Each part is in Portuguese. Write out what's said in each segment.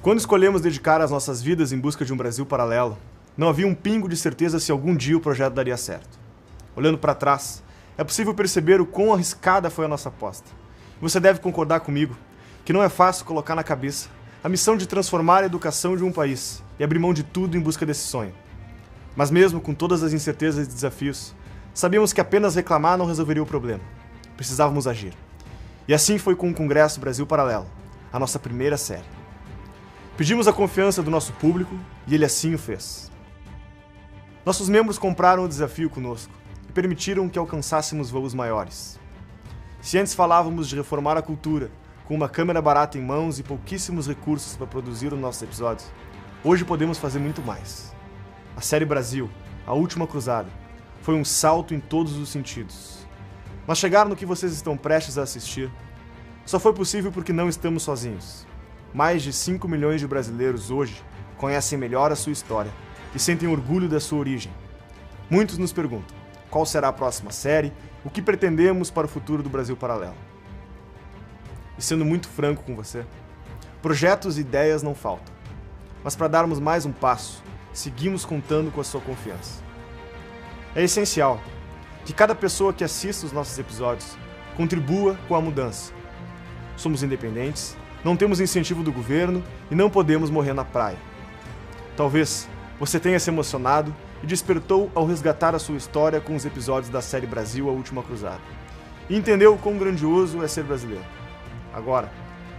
Quando escolhemos dedicar as nossas vidas em busca de um Brasil paralelo, não havia um pingo de certeza se algum dia o projeto daria certo. Olhando para trás, é possível perceber o quão arriscada foi a nossa aposta. E você deve concordar comigo que não é fácil colocar na cabeça a missão de transformar a educação de um país e abrir mão de tudo em busca desse sonho. Mas mesmo com todas as incertezas e desafios, sabíamos que apenas reclamar não resolveria o problema. Precisávamos agir. E assim foi com o Congresso Brasil Paralelo, a nossa primeira série. Pedimos a confiança do nosso público e ele assim o fez. Nossos membros compraram o desafio conosco e permitiram que alcançássemos voos maiores. Se antes falávamos de reformar a cultura, com uma câmera barata em mãos e pouquíssimos recursos para produzir os nossos episódios, hoje podemos fazer muito mais. A série Brasil, A Última Cruzada, foi um salto em todos os sentidos. Mas chegar no que vocês estão prestes a assistir só foi possível porque não estamos sozinhos. Mais de 5 milhões de brasileiros hoje conhecem melhor a sua história e sentem orgulho da sua origem. Muitos nos perguntam qual será a próxima série, o que pretendemos para o futuro do Brasil Paralelo. E sendo muito franco com você, projetos e ideias não faltam. Mas para darmos mais um passo, seguimos contando com a sua confiança. É essencial que cada pessoa que assista os nossos episódios contribua com a mudança. Somos independentes, não temos incentivo do governo e não podemos morrer na praia. Talvez você tenha se emocionado e despertou ao resgatar a sua história com os episódios da série Brasil, A Última Cruzada. E entendeu quão grandioso é ser brasileiro. Agora,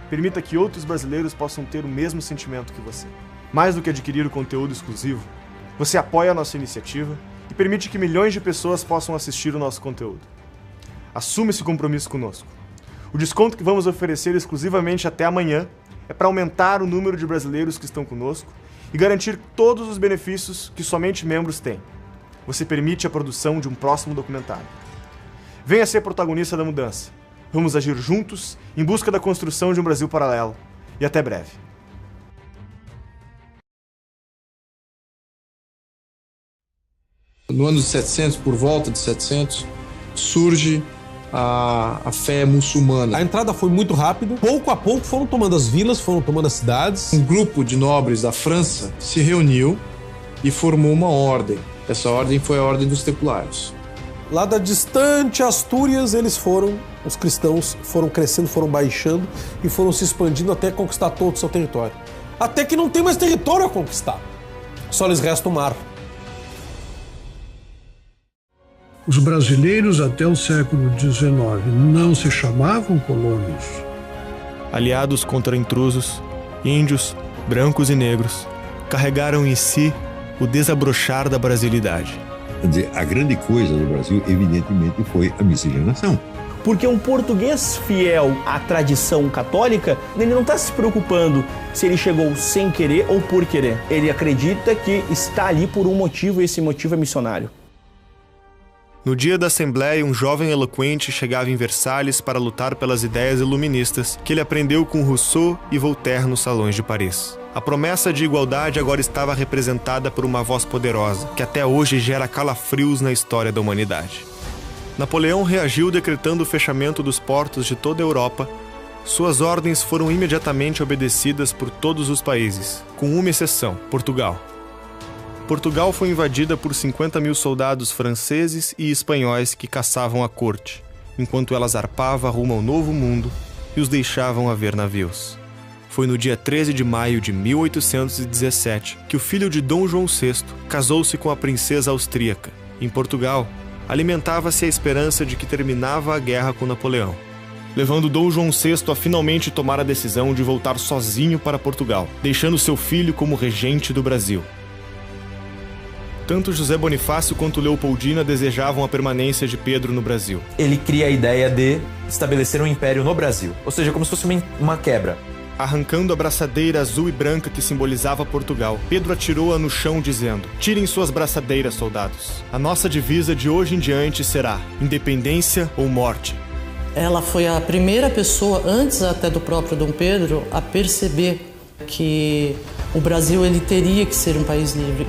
permita que outros brasileiros possam ter o mesmo sentimento que você. Mais do que adquirir o conteúdo exclusivo, você apoia a nossa iniciativa e permite que milhões de pessoas possam assistir o nosso conteúdo. Assuma esse compromisso conosco. O desconto que vamos oferecer exclusivamente até amanhã é para aumentar o número de brasileiros que estão conosco e garantir todos os benefícios que somente membros têm. Você permite a produção de um próximo documentário. Venha ser protagonista da mudança. Vamos agir juntos em busca da construção de um Brasil paralelo. E até breve. No ano de 700, por volta de 700, surge a fé muçulmana. A entrada foi muito rápida. Pouco a pouco foram tomando as vilas, foram tomando as cidades. Um grupo de nobres da França se reuniu e formou uma ordem. Essa ordem foi a Ordem dos Templários. Lá da distante Astúrias, os cristãos foram crescendo, foram baixando e foram se expandindo até conquistar todo o seu território. Até que não tem mais território a conquistar. Só lhes resta o mar. Os brasileiros até o século XIX não se chamavam colônios. Aliados contra intrusos, índios, brancos e negros, carregaram em si o desabrochar da brasilidade. Quer dizer, a grande coisa do Brasil, evidentemente, foi a miscigenação. Porque um português fiel à tradição católica, ele não está se preocupando se ele chegou sem querer ou por querer. Ele acredita que está ali por um motivo e esse motivo é missionário. No dia da Assembleia, um jovem eloquente chegava em Versalhes para lutar pelas ideias iluministas que ele aprendeu com Rousseau e Voltaire nos salões de Paris. A promessa de igualdade agora estava representada por uma voz poderosa, que até hoje gera calafrios na história da humanidade. Napoleão reagiu decretando o fechamento dos portos de toda a Europa. Suas ordens foram imediatamente obedecidas por todos os países, com uma exceção, Portugal. Portugal foi invadida por 50 mil soldados franceses e espanhóis que caçavam a corte, enquanto ela zarpava rumo ao Novo Mundo e os deixavam a ver navios. Foi no dia 13 de maio de 1817 que o filho de Dom João VI casou-se com a princesa austríaca. Em Portugal, alimentava-se a esperança de que terminava a guerra com Napoleão, levando Dom João VI a finalmente tomar a decisão de voltar sozinho para Portugal, deixando seu filho como regente do Brasil. Tanto José Bonifácio quanto Leopoldina desejavam a permanência de Pedro no Brasil. Ele cria a ideia de estabelecer um império no Brasil, ou seja, como se fosse uma quebra. Arrancando a braçadeira azul e branca que simbolizava Portugal, Pedro atirou-a no chão dizendo: "Tirem suas braçadeiras, soldados. A nossa divisa de hoje em diante será independência ou morte." Ela foi a primeira pessoa, antes até do próprio Dom Pedro, a perceber que o Brasil ele teria que ser um país livre.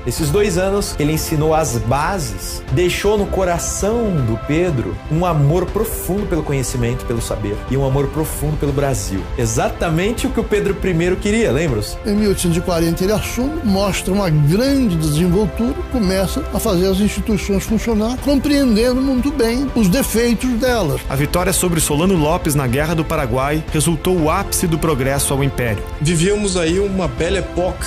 Esses 2 anos ele ensinou as bases, deixou no coração do Pedro um amor profundo pelo conhecimento, pelo saber e um amor profundo pelo Brasil. Exatamente o que o Pedro I queria, lembra-se? Em 1840 ele assume, mostra uma grande desenvoltura, começa a fazer as instituições funcionar, compreendendo muito bem os defeitos delas. A vitória sobre Solano Lopes na Guerra do Paraguai resultou o ápice do progresso ao Império. Vivíamos aí uma belle époque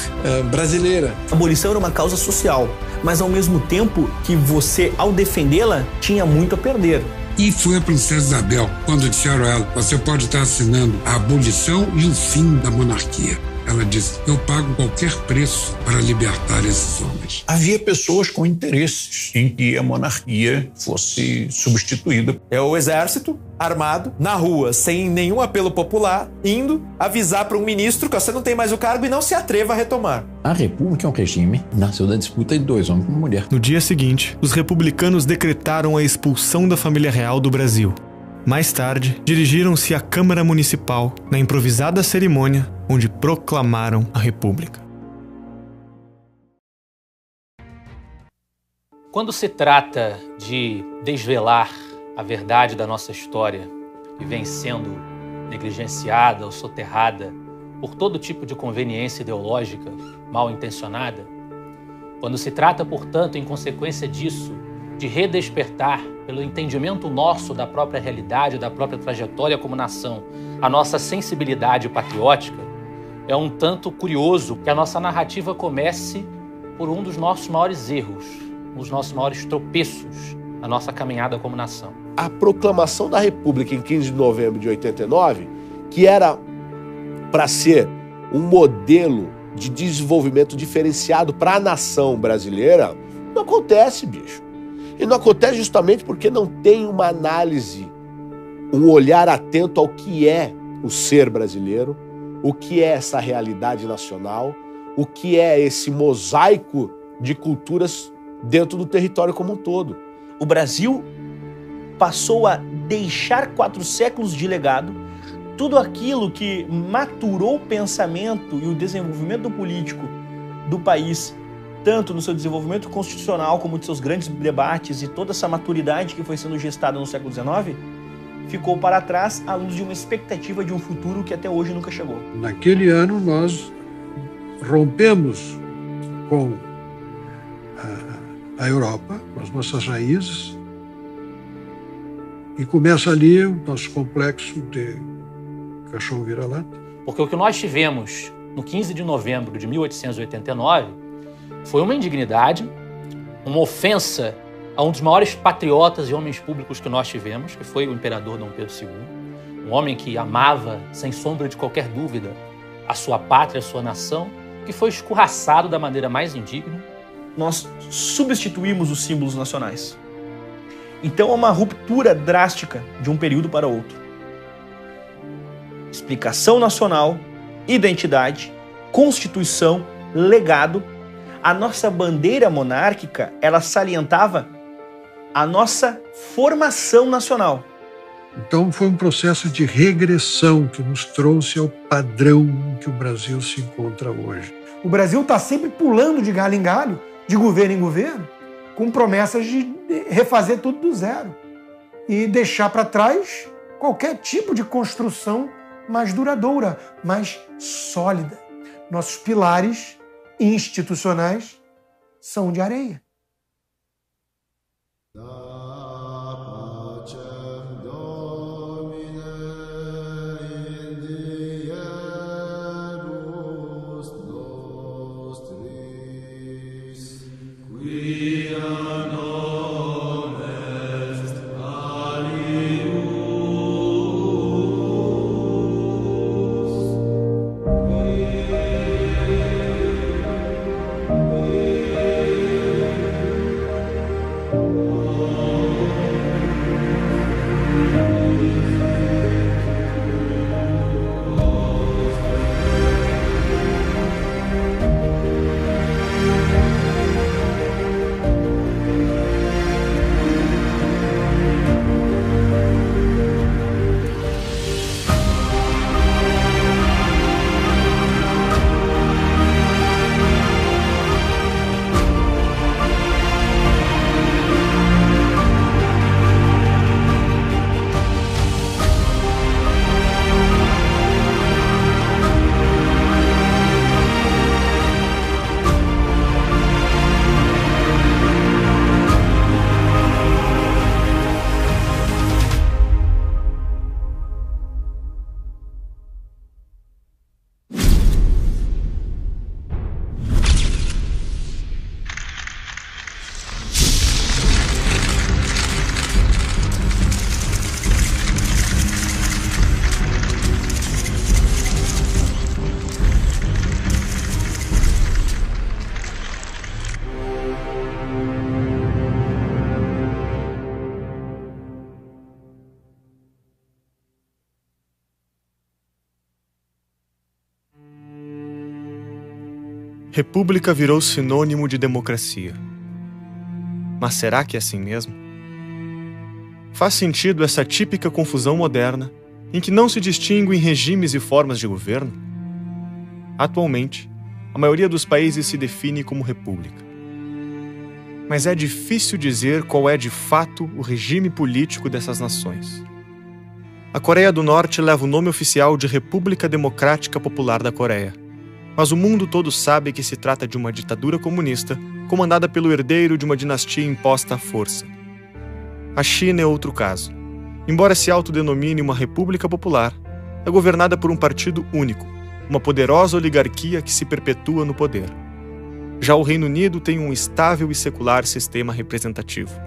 brasileira. A abolição era uma causa social, mas ao mesmo tempo que você, ao defendê-la, tinha muito a perder. E foi a princesa Isabel, quando disseram a ela, você pode estar assinando a abolição e o fim da monarquia. Ela disse, eu pago qualquer preço para libertar esses homens. Havia pessoas com interesses em que a monarquia fosse substituída. É o exército armado, na rua, sem nenhum apelo popular, indo avisar para um ministro que você não tem mais o cargo e não se atreva a retomar. A república é um regime, nasceu da disputa de 2 homens com uma mulher. No dia seguinte, os republicanos decretaram a expulsão da família real do Brasil. Mais tarde, dirigiram-se à Câmara Municipal, na improvisada cerimônia onde proclamaram a República. Quando se trata de desvelar a verdade da nossa história, que vem sendo negligenciada ou soterrada por todo tipo de conveniência ideológica mal intencionada, quando se trata, portanto, em consequência disso, de redespertar, pelo entendimento nosso da própria realidade, da própria trajetória como nação, a nossa sensibilidade patriótica, é um tanto curioso que a nossa narrativa comece por um dos nossos maiores erros, um dos nossos maiores tropeços na nossa caminhada como nação. A proclamação da República em 15 de novembro de 89, que era para ser um modelo de desenvolvimento diferenciado para a nação brasileira, não acontece, bicho. E não acontece justamente porque não tem uma análise, um olhar atento ao que é o ser brasileiro, o que é essa realidade nacional, o que é esse mosaico de culturas dentro do território como um todo. O Brasil passou a deixar 4 séculos de legado, tudo aquilo que maturou o pensamento e o desenvolvimento político do país, tanto no seu desenvolvimento constitucional como nos seus grandes debates e toda essa maturidade que foi sendo gestada no século XIX, ficou para trás à luz de uma expectativa de um futuro que até hoje nunca chegou. Naquele ano nós rompemos com a Europa, com as nossas raízes, e começa ali o nosso complexo de cachorro vira-lata. Porque o que nós tivemos no 15 de novembro de 1889 foi uma indignidade, uma ofensa a um dos maiores patriotas e homens públicos que nós tivemos, que foi o imperador Dom Pedro II, um homem que amava, sem sombra de qualquer dúvida, a sua pátria, a sua nação, que foi escorraçado da maneira mais indigna. Nós substituímos os símbolos nacionais. Então é uma ruptura drástica de um período para outro. Explicação nacional, identidade, constituição, legado. A nossa bandeira monárquica, ela salientava a nossa formação nacional. Então foi um processo de regressão que nos trouxe ao padrão em que o Brasil se encontra hoje. O Brasil está sempre pulando de galho em galho, de governo em governo, com promessas de refazer tudo do zero e deixar para trás qualquer tipo de construção mais duradoura, mais sólida. Nossos pilares institucionais são de areia. República virou sinônimo de democracia. Mas será que é assim mesmo? Faz sentido essa típica confusão moderna em que não se distinguem regimes e formas de governo? Atualmente, a maioria dos países se define como república. Mas é difícil dizer qual é de fato o regime político dessas nações. A Coreia do Norte leva o nome oficial de República Democrática Popular da Coreia, mas o mundo todo sabe que se trata de uma ditadura comunista comandada pelo herdeiro de uma dinastia imposta à força. A China é outro caso. Embora se autodenomine uma república popular, é governada por um partido único, uma poderosa oligarquia que se perpetua no poder. Já o Reino Unido tem um estável e secular sistema representativo.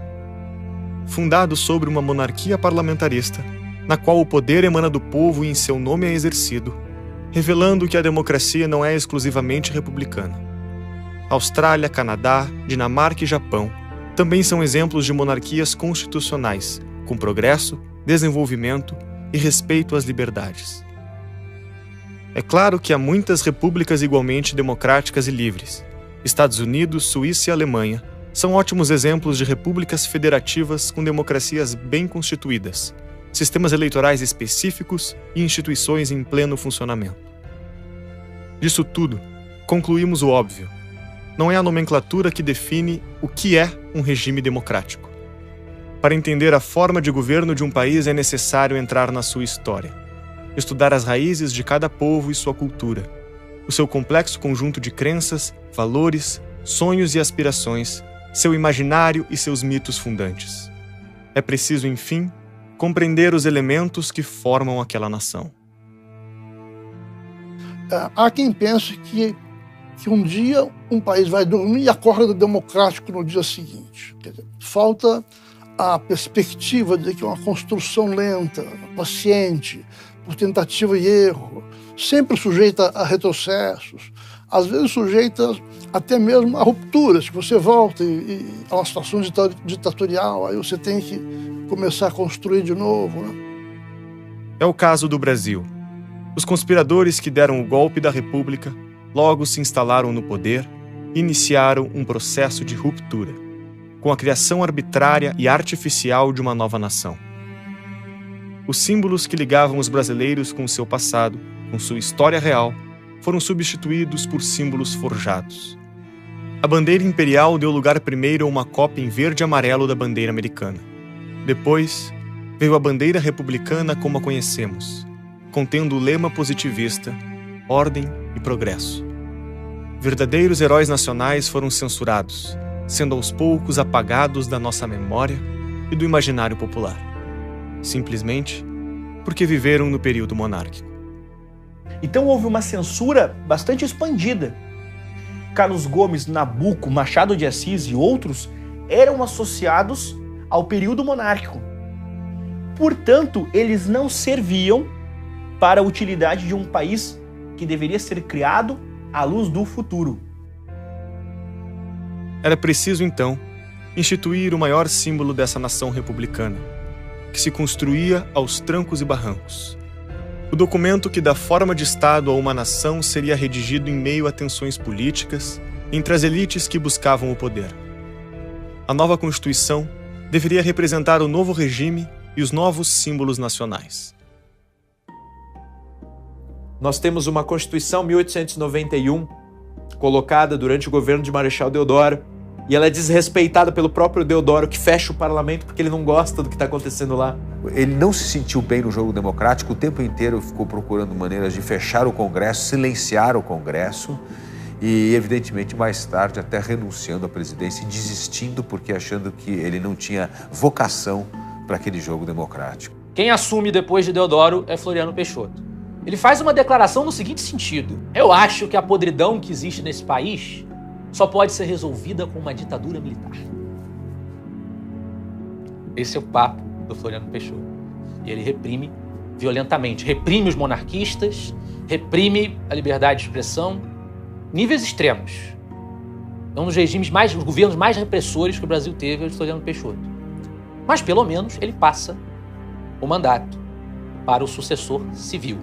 Fundado sobre uma monarquia parlamentarista, na qual o poder emana do povo e em seu nome é exercido, revelando que a democracia não é exclusivamente republicana. Austrália, Canadá, Dinamarca e Japão também são exemplos de monarquias constitucionais, com progresso, desenvolvimento e respeito às liberdades. É claro que há muitas repúblicas igualmente democráticas e livres. Estados Unidos, Suíça e Alemanha são ótimos exemplos de repúblicas federativas com democracias bem constituídas, sistemas eleitorais específicos e instituições em pleno funcionamento. Disso tudo, concluímos o óbvio. Não é a nomenclatura que define o que é um regime democrático. Para entender a forma de governo de um país é necessário entrar na sua história, estudar as raízes de cada povo e sua cultura, o seu complexo conjunto de crenças, valores, sonhos e aspirações, seu imaginário e seus mitos fundantes. É preciso, enfim, compreender os elementos que formam aquela nação. Há quem pense que um dia um país vai dormir e acorda democrático no dia seguinte. Quer dizer, falta a perspectiva de que uma construção lenta, paciente, por tentativa e erro, sempre sujeita a retrocessos, às vezes sujeita até mesmo a rupturas, que você volta a uma situação ditatorial, aí você tem que começar a construir de novo, né? É o caso do Brasil. Os conspiradores que deram o golpe da República logo se instalaram no poder e iniciaram um processo de ruptura, com a criação arbitrária e artificial de uma nova nação. Os símbolos que ligavam os brasileiros com seu passado, com sua história real, foram substituídos por símbolos forjados. A bandeira imperial deu lugar primeiro a uma cópia em verde e amarelo da bandeira americana. Depois, veio a bandeira republicana como a conhecemos, contendo o lema positivista, ordem e progresso. Verdadeiros heróis nacionais foram censurados, sendo aos poucos apagados da nossa memória e do imaginário popular. Simplesmente porque viveram no período monárquico. Então houve uma censura bastante expandida. Carlos Gomes, Nabuco, Machado de Assis e outros eram associados ao período monárquico. Portanto, eles não serviam para a utilidade de um país que deveria ser criado à luz do futuro. Era preciso, então, instituir o maior símbolo dessa nação republicana, que se construía aos trancos e barrancos. O documento que dá forma de Estado a uma nação seria redigido em meio a tensões políticas entre as elites que buscavam o poder. A nova Constituição deveria representar o novo regime e os novos símbolos nacionais. Nós temos uma Constituição 1891, colocada durante o governo de Marechal Deodoro, e ela é desrespeitada pelo próprio Deodoro, que fecha o parlamento porque ele não gosta do que está acontecendo lá. Ele não se sentiu bem no jogo democrático, o tempo inteiro ficou procurando maneiras de fechar o Congresso, silenciar o Congresso e, evidentemente, mais tarde até renunciando à presidência e desistindo porque achando que ele não tinha vocação para aquele jogo democrático. Quem assume depois de Deodoro é Floriano Peixoto. Ele faz uma declaração no seguinte sentido: eu acho que a podridão que existe nesse país só pode ser resolvida com uma ditadura militar. Esse é o papo do Floriano Peixoto. E ele reprime violentamente. Reprime os monarquistas, reprime a liberdade de expressão, níveis extremos. É um dos regimes os governos mais repressores que o Brasil teve, é o de Floriano Peixoto. Mas, pelo menos, ele passa o mandato para o sucessor civil.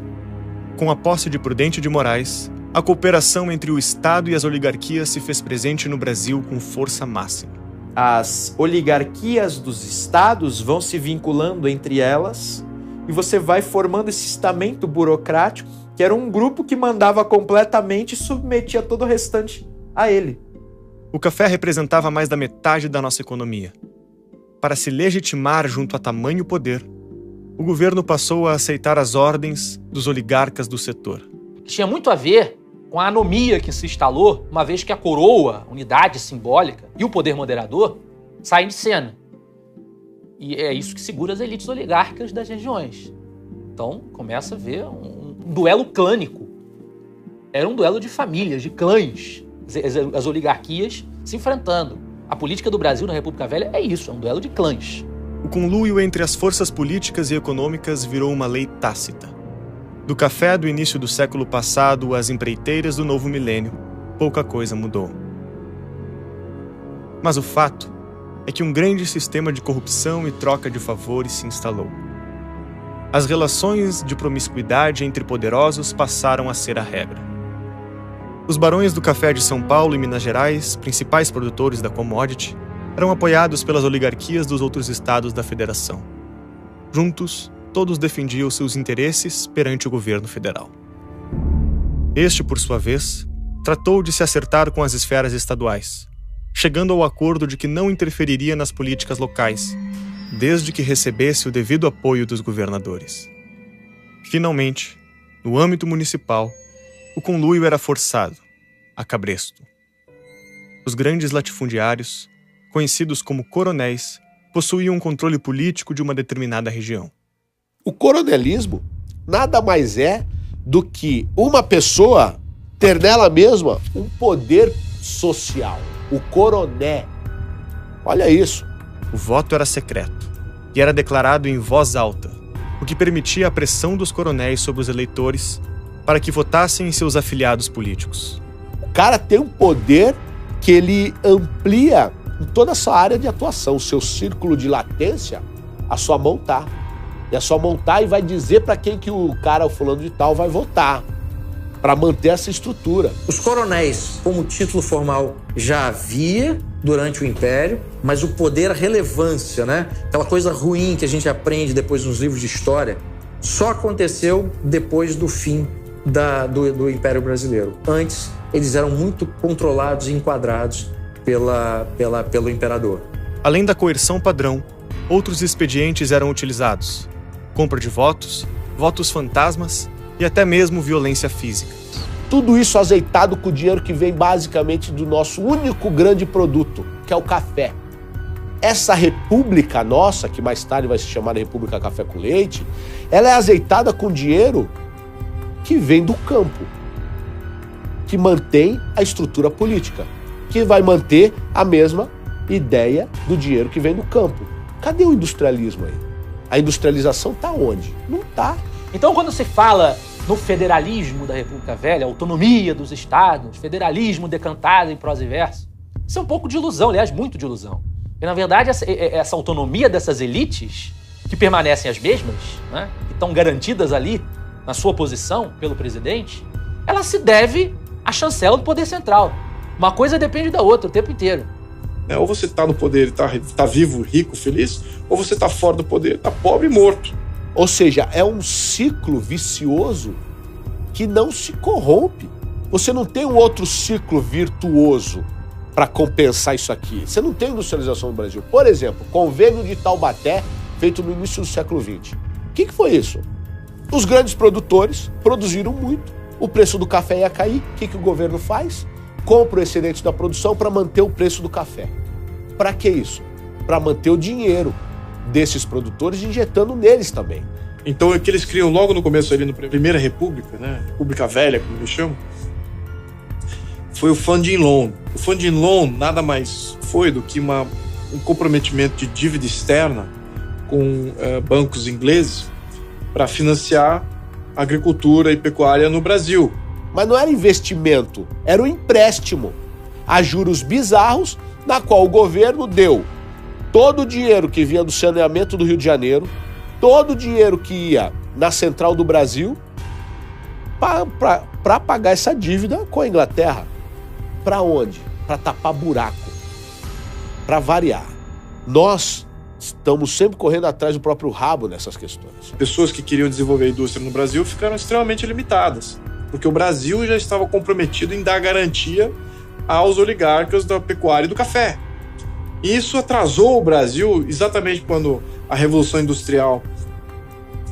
Com a posse de Prudente de Moraes, a cooperação entre o Estado e as oligarquias se fez presente no Brasil com força máxima. As oligarquias dos estados vão se vinculando entre elas e você vai formando esse estamento burocrático, que era um grupo que mandava completamente e submetia todo o restante a ele. O café representava mais da metade da nossa economia. Para se legitimar junto a tamanho poder, o governo passou a aceitar as ordens dos oligarcas do setor. Tinha muito a ver com a anomia que se instalou, uma vez que a coroa, unidade simbólica, e o poder moderador saem de cena. E é isso que segura as elites oligárquicas das regiões. Então, começa a ver um duelo clânico. Era um duelo de famílias, de clãs, as oligarquias se enfrentando. A política do Brasil na República Velha é isso, é um duelo de clãs. O conluio entre as forças políticas e econômicas virou uma lei tácita. Do café do início do século passado às empreiteiras do novo milênio, pouca coisa mudou. Mas o fato é que um grande sistema de corrupção e troca de favores se instalou. As relações de promiscuidade entre poderosos passaram a ser a regra. Os barões do café de São Paulo e Minas Gerais, principais produtores da commodity, eram apoiados pelas oligarquias dos outros estados da federação. Juntos, todos defendiam seus interesses perante o governo federal. Este, por sua vez, tratou de se acertar com as esferas estaduais, chegando ao acordo de que não interferiria nas políticas locais, desde que recebesse o devido apoio dos governadores. Finalmente, no âmbito municipal, o conluio era forçado, a cabresto. Os grandes latifundiários, conhecidos como coronéis, possuíam um controle político de uma determinada região. O coronelismo nada mais é do que uma pessoa ter nela mesma um poder social. O coroné. Olha isso. O voto era secreto e era declarado em voz alta, o que permitia a pressão dos coronéis sobre os eleitores para que votassem em seus afiliados políticos. O cara tem um poder que ele amplia em toda essa área de atuação. O seu círculo de latência, a sua mão tá. E a sua mão tá e vai dizer para quem que o cara, o fulano de tal, vai votar. Para manter essa estrutura. Os coronéis, como título formal, já havia durante o Império, mas o poder, a relevância, né? Aquela coisa ruim que a gente aprende depois nos livros de história, só aconteceu depois do fim do Império Brasileiro. Antes, eles eram muito controlados e enquadrados pelo imperador. Além da coerção padrão, outros expedientes eram utilizados. Compra de votos, votos fantasmas e até mesmo violência física. Tudo isso azeitado com o dinheiro que vem basicamente do nosso único grande produto, que é o café. Essa república nossa, que mais tarde vai se chamar de República Café com Leite, ela é azeitada com dinheiro que vem do campo, que mantém a estrutura política, que vai manter a mesma ideia do dinheiro que vem do campo. Cadê o industrialismo aí? A industrialização está onde? Não está. Então, quando se fala no federalismo da República Velha, autonomia dos estados, federalismo decantado em prosa e verso, isso é um pouco de ilusão, aliás, muito de ilusão. E, na verdade, essa autonomia dessas elites, que permanecem as mesmas, né, que estão garantidas ali na sua posição pelo presidente, ela se deve à chancela do poder central. Uma coisa depende da outra o tempo inteiro. Ou você tá no poder e tá vivo, rico, feliz, ou você tá fora do poder, tá pobre e morto. Ou seja, é um ciclo vicioso que não se corrompe. Você não tem um outro ciclo virtuoso para compensar isso aqui. Você não tem industrialização no Brasil. Por exemplo, convênio de Taubaté, feito no início do século XX. O que foi isso? Os grandes produtores produziram muito, o preço do café ia cair. O que o governo faz? Compra o excedente da produção para manter o preço do café. Para que isso? Para manter o dinheiro desses produtores injetando neles também. Então é que eles criam logo no começo ali, na Primeira República, né? República Velha, como eles chamam, foi o funding loan. O funding loan nada mais foi do que um comprometimento de dívida externa com bancos ingleses para financiar a agricultura e pecuária no Brasil. Mas não era investimento, era um empréstimo a juros bizarros, na qual o governo deu todo o dinheiro que vinha do saneamento do Rio de Janeiro, todo o dinheiro que ia na Central do Brasil para pagar essa dívida com a Inglaterra. Para onde? Para tapar buraco. Para variar. Nós estamos sempre correndo atrás do próprio rabo nessas questões. Pessoas que queriam desenvolver a indústria no Brasil ficaram extremamente limitadas, porque o Brasil já estava comprometido em dar garantia aos oligarcas da pecuária e do café. E isso atrasou o Brasil exatamente quando a Revolução Industrial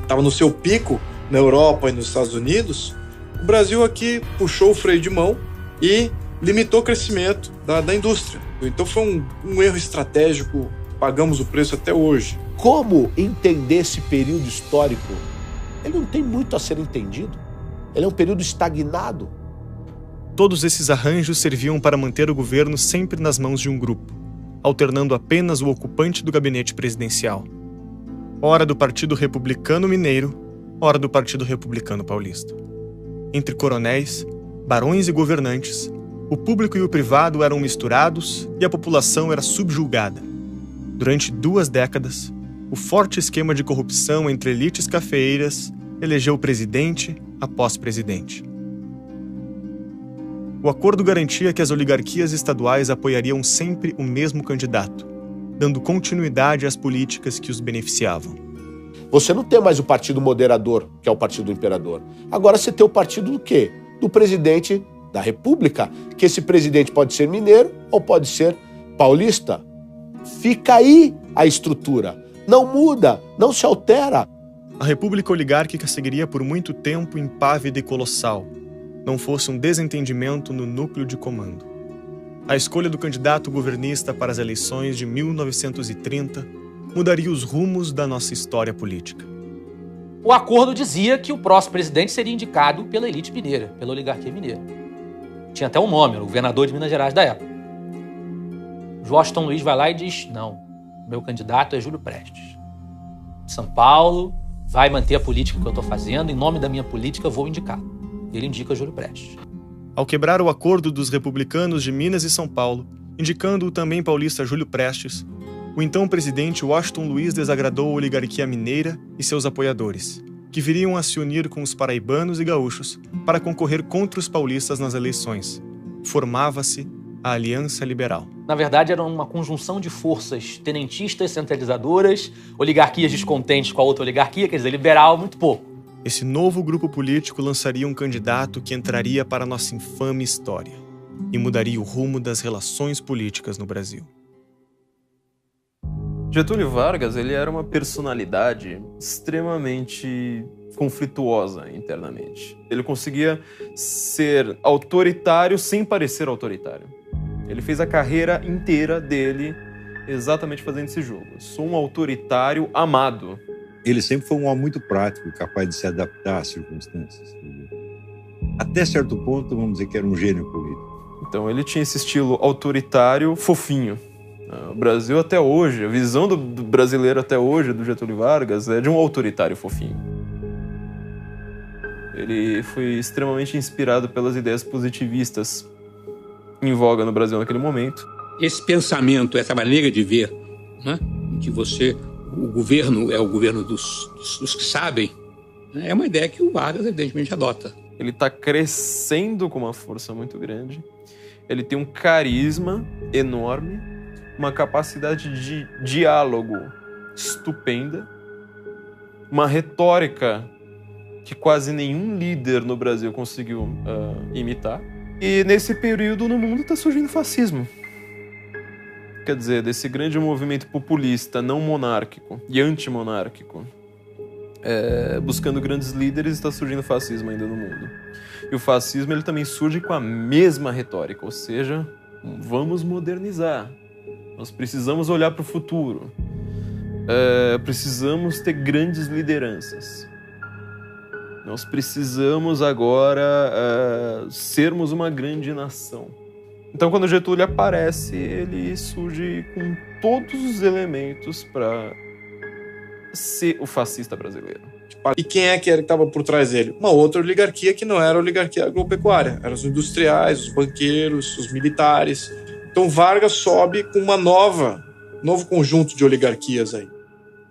estava no seu pico na Europa e nos Estados Unidos. O Brasil aqui puxou o freio de mão e limitou o crescimento da indústria. Então foi um erro estratégico. Pagamos o preço até hoje. Como entender esse período histórico? Ele não tem muito a ser entendido. Ele é um período estagnado. Todos esses arranjos serviam para manter o governo sempre nas mãos de um grupo, alternando apenas o ocupante do gabinete presidencial. Ora do Partido Republicano Mineiro, ora do Partido Republicano Paulista. Entre coronéis, barões e governantes, o público e o privado eram misturados e a população era subjugada. Durante 2 décadas, o forte esquema de corrupção entre elites cafeeiras elegeu presidente após presidente. O acordo garantia que as oligarquias estaduais apoiariam sempre o mesmo candidato, dando continuidade às políticas que os beneficiavam. Você não tem mais o partido moderador, que é o partido do imperador. Agora você tem o partido do quê? Do presidente da República, que esse presidente pode ser mineiro ou pode ser paulista. Fica aí a estrutura. Não muda, não se altera. A república oligárquica seguiria por muito tempo impávida e colossal, não fosse um desentendimento no núcleo de comando. A escolha do candidato governista para as eleições de 1930 mudaria os rumos da nossa história política. O acordo dizia que o próximo presidente seria indicado pela elite mineira, pela oligarquia mineira. Tinha até um nome, o governador de Minas Gerais da época. Washington Luiz vai lá e diz, não, meu candidato é Júlio Prestes. São Paulo vai manter a política que eu estou fazendo, em nome da minha política eu vou indicar. Ele indica Júlio Prestes. Ao quebrar o acordo dos republicanos de Minas e São Paulo, indicando o também paulista Júlio Prestes, o então presidente Washington Luiz desagradou a oligarquia mineira e seus apoiadores, que viriam a se unir com os paraibanos e gaúchos para concorrer contra os paulistas nas eleições. Formava-se a Aliança Liberal. Na verdade, era uma conjunção de forças tenentistas, centralizadoras, oligarquias descontentes com a outra oligarquia, quer dizer, liberal, muito pouco. Esse novo grupo político lançaria um candidato que entraria para a nossa infame história e mudaria o rumo das relações políticas no Brasil. Getúlio Vargas, ele era uma personalidade extremamente conflituosa internamente. Ele conseguia ser autoritário sem parecer autoritário. Ele fez a carreira inteira dele exatamente fazendo esse jogo. Sou um autoritário amado. Ele sempre foi um homem muito prático, capaz de se adaptar às circunstâncias. Até certo ponto, vamos dizer que era um gênio político. Então ele tinha esse estilo autoritário fofinho. O Brasil até hoje, a visão do brasileiro até hoje, do Getúlio Vargas, é de um autoritário fofinho. Ele foi extremamente inspirado pelas ideias positivistas em voga no Brasil naquele momento. Esse pensamento, essa maneira de ver, né, que o governo é o governo dos que sabem, né, é uma ideia que o Vargas, evidentemente, adota. Ele está crescendo com uma força muito grande. Ele tem um carisma enorme, uma capacidade de diálogo estupenda, uma retórica que quase nenhum líder no Brasil conseguiu imitar. E nesse período no mundo está surgindo o fascismo. Quer dizer, desse grande movimento populista, não monárquico e antimonárquico, buscando grandes líderes, está surgindo o fascismo ainda no mundo. E o fascismo ele também surge com a mesma retórica, ou seja, vamos modernizar. Nós precisamos olhar para o futuro. Precisamos ter grandes lideranças. Nós precisamos agora sermos uma grande nação. Então, quando Getúlio aparece, ele surge com todos os elementos para ser o fascista brasileiro. E quem é que estava por trás dele? Uma outra oligarquia que não era a oligarquia agropecuária. Eram os industriais, os banqueiros, os militares. Então Vargas sobe com uma novo conjunto de oligarquias aí.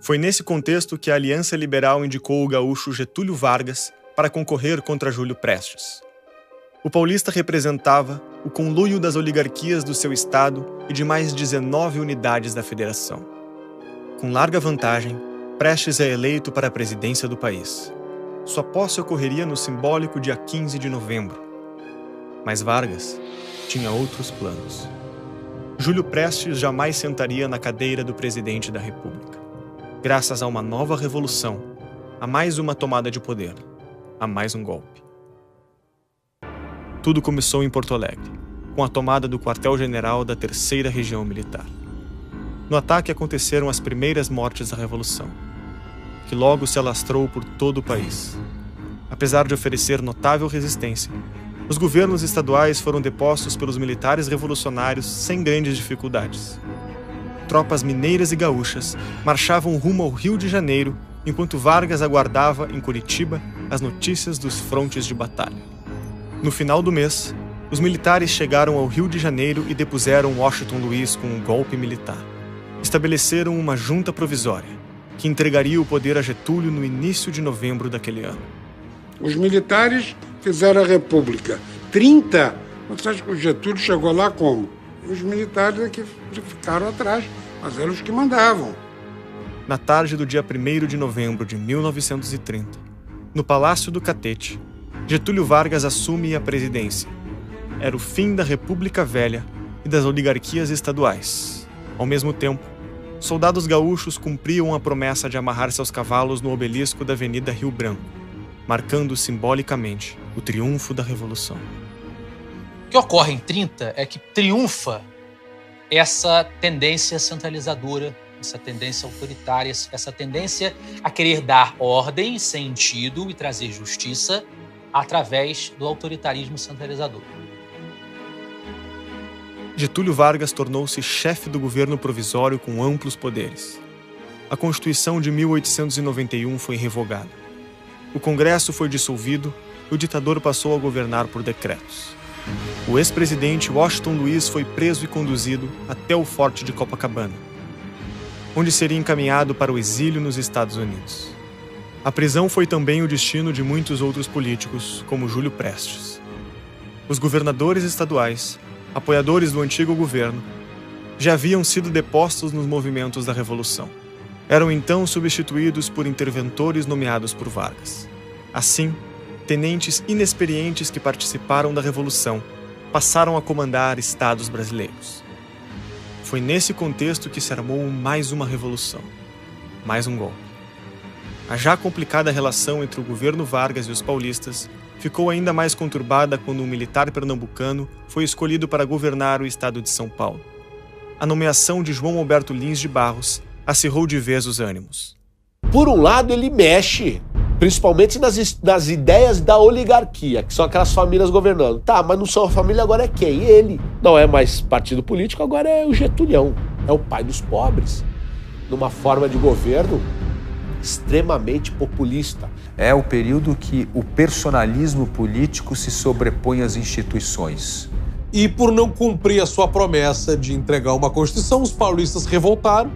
Foi nesse contexto que a Aliança Liberal indicou o gaúcho Getúlio Vargas para concorrer contra Júlio Prestes. O paulista representava o conluio das oligarquias do seu estado e de mais 19 unidades da federação. Com larga vantagem, Prestes é eleito para a presidência do país. Sua posse ocorreria no simbólico dia 15 de novembro. Mas Vargas tinha outros planos. Júlio Prestes jamais sentaria na cadeira do presidente da República. Graças a uma nova revolução, a mais uma tomada de poder, a mais um golpe. Tudo começou em Porto Alegre, com a tomada do quartel-general da 3ª Região Militar. No ataque aconteceram as primeiras mortes da Revolução, que logo se alastrou por todo o país. Apesar de oferecer notável resistência, os governos estaduais foram depostos pelos militares revolucionários sem grandes dificuldades. Tropas mineiras e gaúchas marchavam rumo ao Rio de Janeiro, enquanto Vargas aguardava, em Curitiba, as notícias dos frontes de batalha. No final do mês, os militares chegaram ao Rio de Janeiro e depuseram Washington Luiz com um golpe militar. Estabeleceram uma junta provisória, que entregaria o poder a Getúlio no início de novembro daquele ano. Os militares fizeram a República. 30, você acha que o Getúlio chegou lá como? Os militares é que ficaram atrás, mas eram os que mandavam. Na tarde do dia 1º de novembro de 1930, no Palácio do Catete, Getúlio Vargas assume a presidência. Era o fim da República Velha e das oligarquias estaduais. Ao mesmo tempo, soldados gaúchos cumpriam a promessa de amarrar seus cavalos no obelisco da Avenida Rio Branco, marcando simbolicamente o triunfo da Revolução. O que ocorre em 30 é que triunfa essa tendência centralizadora, essa tendência autoritária, essa tendência a querer dar ordem, sentido e trazer justiça através do autoritarismo centralizador. Getúlio Vargas tornou-se chefe do governo provisório com amplos poderes. A Constituição de 1891 foi revogada. O Congresso foi dissolvido e o ditador passou a governar por decretos. O ex-presidente Washington Luiz foi preso e conduzido até o Forte de Copacabana, onde seria encaminhado para o exílio nos Estados Unidos. A prisão foi também o destino de muitos outros políticos, como Júlio Prestes. Os governadores estaduais, apoiadores do antigo governo, já haviam sido depostos nos movimentos da Revolução. Eram então substituídos por interventores nomeados por Vargas. Assim, tenentes inexperientes que participaram da Revolução passaram a comandar estados brasileiros. Foi nesse contexto que se armou mais uma revolução, mais um golpe. A já complicada relação entre o governo Vargas e os paulistas ficou ainda mais conturbada quando um militar pernambucano foi escolhido para governar o estado de São Paulo. A nomeação de João Alberto Lins de Barros acirrou de vez os ânimos. Por um lado, ele mexe, principalmente nas ideias da oligarquia, que são aquelas famílias governando. Tá, mas não são a família, agora é quem? Ele. Não é mais partido político, agora é o Getulião. É o pai dos pobres. Numa forma de governo extremamente populista. É o período que o personalismo político se sobrepõe às instituições. E por não cumprir a sua promessa de entregar uma Constituição, os paulistas revoltaram,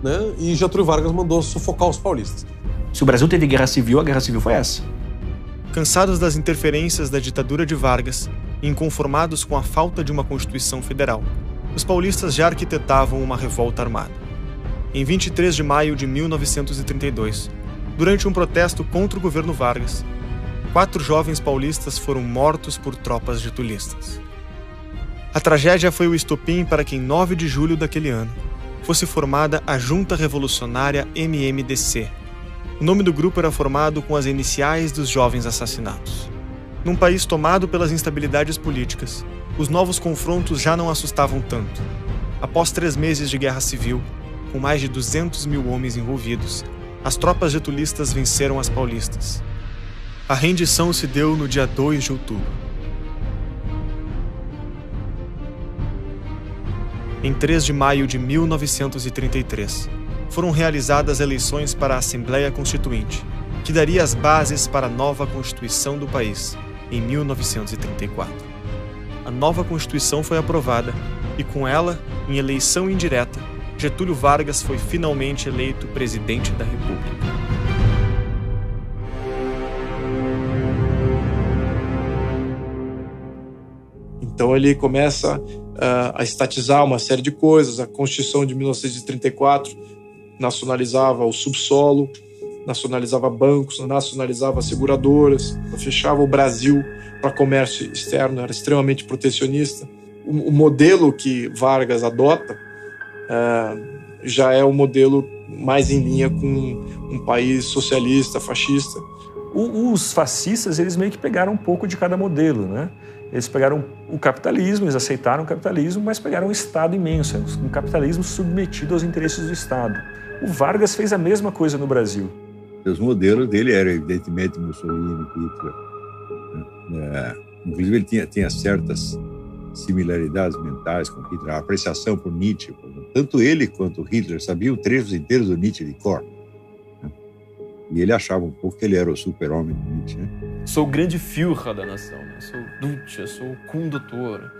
né? E Getúlio Vargas mandou sufocar os paulistas. Se o Brasil teve guerra civil, a guerra civil foi essa. Cansados das interferências da ditadura de Vargas e inconformados com a falta de uma Constituição Federal, os paulistas já arquitetavam uma revolta armada. Em 23 de maio de 1932, durante um protesto contra o governo Vargas, 4 jovens paulistas foram mortos por tropas getulistas. A tragédia foi o estopim para que, em 9 de julho daquele ano, fosse formada a Junta Revolucionária MMDC. O nome do grupo era formado com as iniciais dos jovens assassinados. Num país tomado pelas instabilidades políticas, os novos confrontos já não assustavam tanto. Após 3 meses de guerra civil, com mais de 200 mil homens envolvidos, as tropas getulistas venceram as paulistas. A rendição se deu no dia 2 de outubro. Em 3 de maio de 1933, foram realizadas eleições para a Assembleia Constituinte, que daria as bases para a nova Constituição do país, em 1934. A nova Constituição foi aprovada e, com ela, em eleição indireta, Getúlio Vargas foi finalmente eleito presidente da República. Então ele começa a estatizar uma série de coisas. A Constituição de 1934 nacionalizava o subsolo, nacionalizava bancos, nacionalizava seguradoras, fechava o Brasil para comércio externo, era extremamente protecionista. O modelo que Vargas adota já é um modelo mais em linha com um país socialista, fascista. Os fascistas, eles meio que pegaram um pouco de cada modelo, né? Eles pegaram o capitalismo, eles aceitaram o capitalismo, mas pegaram um Estado imenso, um capitalismo submetido aos interesses do Estado. O Vargas fez a mesma coisa no Brasil. Os modelos dele eram, evidentemente, Mussolini, Hitler. Inclusive, ele tinha certas similaridades mentais com Hitler. A apreciação por Nietzsche, tanto ele quanto Hitler sabiam trechos inteiros do Nietzsche de cor. E ele achava um pouco que ele era o super-homem do Nietzsche. Né? Sou o grande Führer da nação, né? Sou Duce, sou o condutor.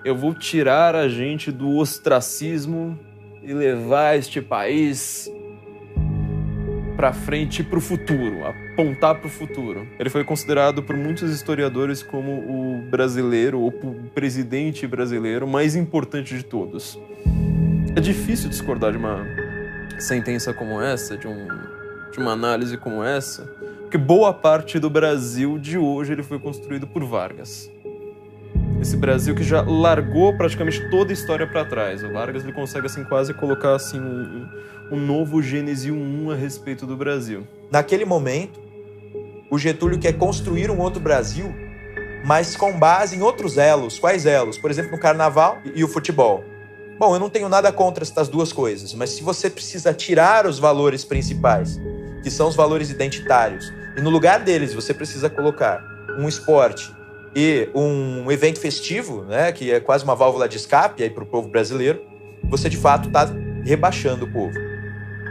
Eu vou tirar a gente do ostracismo e levar este país para frente e para o futuro, apontar para o futuro. Ele foi considerado por muitos historiadores como o brasileiro, ou o presidente brasileiro mais importante de todos. É difícil discordar de uma sentença como essa, de uma análise como essa, porque boa parte do Brasil de hoje ele foi construído por Vargas. Esse Brasil que já largou praticamente toda a história para trás. O Vargas ele consegue assim, quase colocar assim, um novo Gênesis 1 a respeito do Brasil. Naquele momento, o Getúlio quer construir um outro Brasil, mas com base em outros elos. Quais elos? Por exemplo, no carnaval e o futebol. Bom, eu não tenho nada contra estas duas coisas, mas se você precisa tirar os valores principais, que são os valores identitários, e no lugar deles você precisa colocar um esporte e um evento festivo, né, que é quase uma válvula de escape aí para o povo brasileiro, você de fato está rebaixando o povo.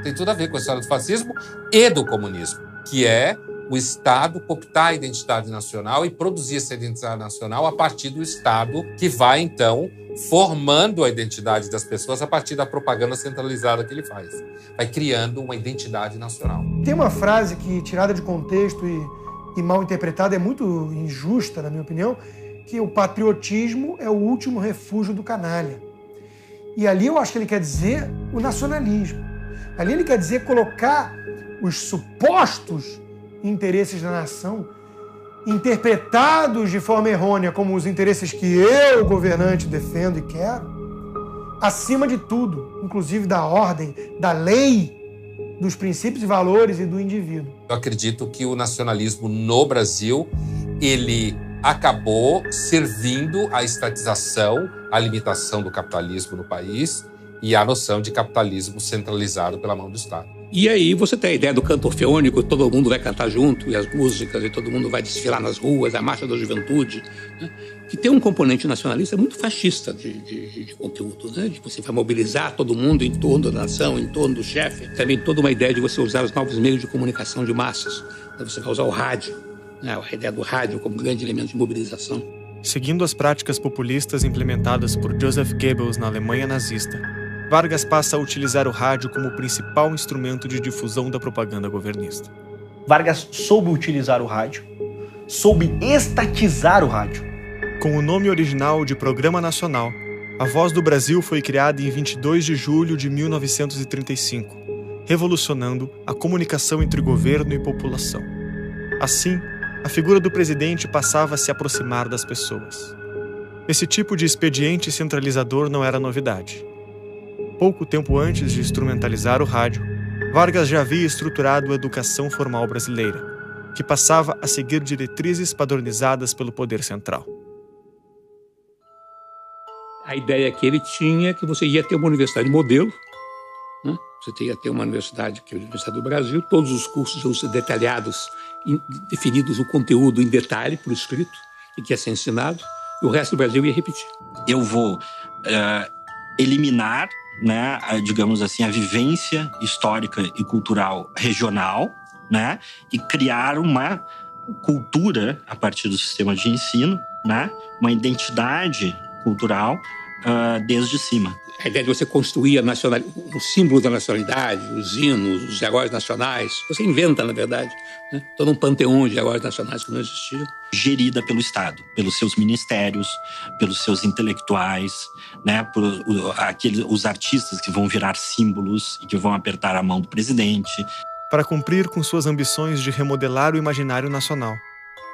Tem tudo a ver com a história do fascismo e do comunismo, que é o Estado cooptar a identidade nacional e produzir essa identidade nacional a partir do Estado, que vai, então, formando a identidade das pessoas a partir da propaganda centralizada que ele faz. Vai criando uma identidade nacional. Tem uma frase que, tirada de contexto e mal interpretada, é muito injusta, na minha opinião, que o patriotismo é o último refúgio do canalha. E ali eu acho que ele quer dizer o nacionalismo. Ali ele quer dizer colocar os supostos interesses da nação, interpretados de forma errônea como os interesses que eu, governante, defendo e quero, acima de tudo, inclusive da ordem, da lei, dos princípios e valores e do indivíduo. Eu acredito que o nacionalismo no Brasil, ele acabou servindo à estatização, à limitação do capitalismo no país e à noção de capitalismo centralizado pela mão do Estado. E aí você tem a ideia do canto orfeônico, todo mundo vai cantar junto, e as músicas, e todo mundo vai desfilar nas ruas, a Marcha da Juventude, né? Que tem um componente nacionalista muito fascista de conteúdo, né? De você vai mobilizar todo mundo em torno da nação, em torno do chefe. Também toda uma ideia de você usar os novos meios de comunicação de massas. Então você vai usar o rádio, né? A ideia do rádio como grande elemento de mobilização. Seguindo as práticas populistas implementadas por Joseph Goebbels na Alemanha nazista, Vargas passa a utilizar o rádio como o principal instrumento de difusão da propaganda governista. Vargas soube utilizar o rádio, soube estatizar o rádio. Com o nome original de Programa Nacional, a Voz do Brasil foi criada em 22 de julho de 1935, revolucionando a comunicação entre governo e população. Assim, a figura do presidente passava a se aproximar das pessoas. Esse tipo de expediente centralizador não era novidade. Pouco tempo antes de instrumentalizar o rádio, Vargas já havia estruturado a educação formal brasileira, que passava a seguir diretrizes padronizadas pelo poder central. A ideia que ele tinha é que você ia ter uma universidade modelo, né? Você ia ter uma universidade, que é a Universidade do Brasil, todos os cursos iam ser detalhados, definidos o conteúdo em detalhe, por escrito, e que ia ser ensinado, e o resto do Brasil ia repetir. Eu vou eliminar, né, digamos assim, a vivência histórica e cultural regional, né, e criar uma cultura a partir do sistema de ensino, né, uma identidade cultural desde cima. A ideia de você construir o símbolo da nacionalidade, os hinos, os heróis nacionais. Você inventa, na verdade, né? Todo um panteão de heróis nacionais que não existiam. Gerida pelo Estado, pelos seus ministérios, pelos seus intelectuais, né? Por os artistas que vão virar símbolos e que vão apertar a mão do presidente. Para cumprir com suas ambições de remodelar o imaginário nacional,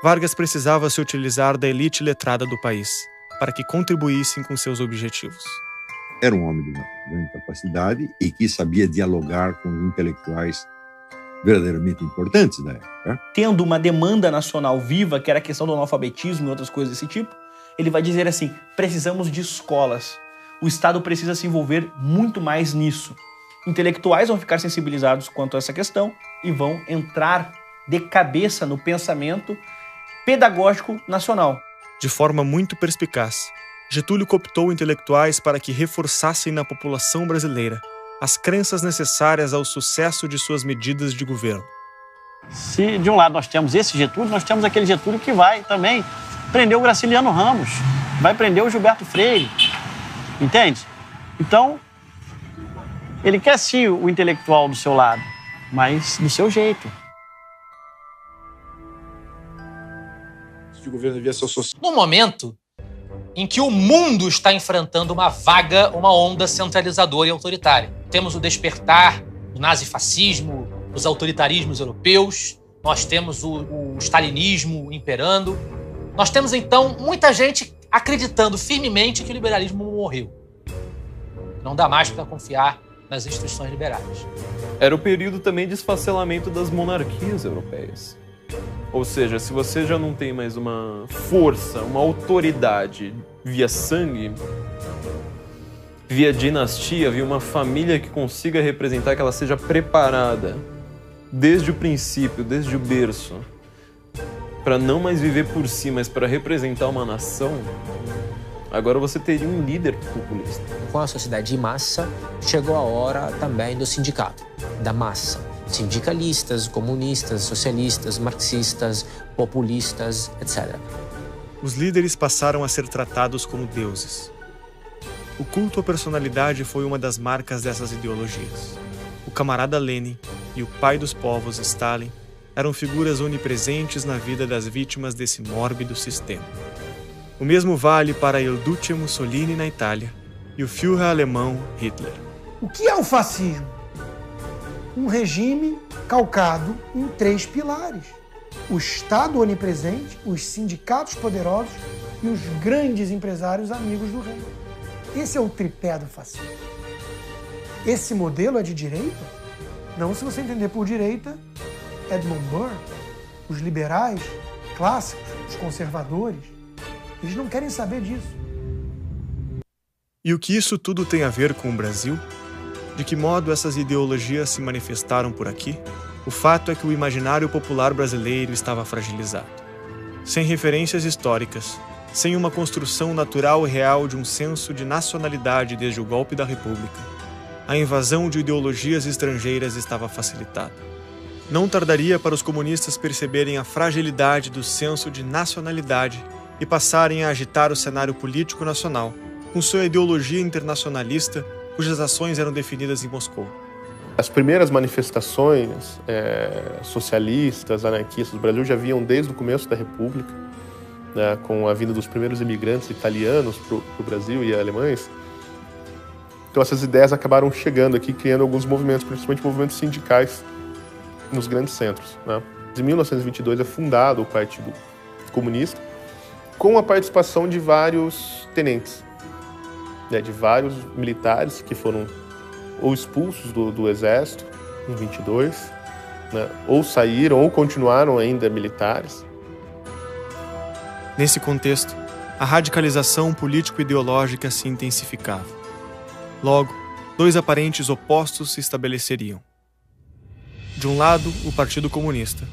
Vargas precisava se utilizar da elite letrada do país, para que contribuíssem com seus objetivos. Era um homem de uma grande capacidade e que sabia dialogar com os intelectuais verdadeiramente importantes da época. Tendo uma demanda nacional viva, que era a questão do analfabetismo e outras coisas desse tipo, ele vai dizer assim, precisamos de escolas. O Estado precisa se envolver muito mais nisso. Intelectuais vão ficar sensibilizados quanto a essa questão e vão entrar de cabeça no pensamento pedagógico nacional. De forma muito perspicaz, Getúlio cooptou intelectuais para que reforçassem na população brasileira as crenças necessárias ao sucesso de suas medidas de governo. Se de um lado nós temos esse Getúlio, nós temos aquele Getúlio que vai também prender o Graciliano Ramos, vai prender o Gilberto Freire, entende? Então, ele quer sim o intelectual do seu lado, mas do seu jeito. O governo devia ser social. No momento em que o mundo está enfrentando uma onda centralizadora e autoritária. Temos o despertar do nazifascismo, os autoritarismos europeus, nós temos o stalinismo imperando. Nós temos, então, muita gente acreditando firmemente que o liberalismo morreu. Não dá mais para confiar nas instituições liberais. Era o período também de esfacelamento das monarquias europeias. Ou seja, se você já não tem mais uma força, uma autoridade via sangue, via dinastia, via uma família que consiga representar, que ela seja preparada desde o princípio, desde o berço, para não mais viver por si, mas para representar uma nação, agora você teria um líder populista. Com a sociedade de massa, chegou a hora também do sindicato, da massa. Sindicalistas, comunistas, socialistas, marxistas, populistas, etc. Os líderes passaram a ser tratados como deuses. O culto à personalidade foi uma das marcas dessas ideologias. O camarada Lenin e o pai dos povos, Stalin, eram figuras onipresentes na vida das vítimas desse mórbido sistema. O mesmo vale para Il Duce Mussolini na Itália e o Führer alemão Hitler. O que é o fascismo? Um regime calcado em 3 pilares: o Estado onipresente, os sindicatos poderosos e os grandes empresários amigos do rei. Esse é o tripé do fascismo. Esse modelo é de direita? Não, se você entender por direita, Edmund Burke, os liberais clássicos, os conservadores, eles não querem saber disso. E o que isso tudo tem a ver com o Brasil? De que modo essas ideologias se manifestaram por aqui? O fato é que o imaginário popular brasileiro estava fragilizado. Sem referências históricas, sem uma construção natural e real de um senso de nacionalidade desde o golpe da República, a invasão de ideologias estrangeiras estava facilitada. Não tardaria para os comunistas perceberem a fragilidade do senso de nacionalidade e passarem a agitar o cenário político nacional, com sua ideologia internacionalista, cujas ações eram definidas em Moscou. As primeiras manifestações socialistas, anarquistas do Brasil já vinham desde o começo da República, né, com a vinda dos primeiros imigrantes italianos para o Brasil e alemães. Então essas ideias acabaram chegando aqui, criando alguns movimentos, principalmente movimentos sindicais, nos grandes centros, né. Em 1922 é fundado o Partido Comunista, com a participação de vários tenentes, né, de vários militares que foram ou expulsos do exército em 22, né, ou saíram ou continuaram ainda militares. Nesse contexto, a radicalização político-ideológica se intensificava. Logo, 2 aparentes opostos se estabeleceriam. De um lado, o Partido Comunista,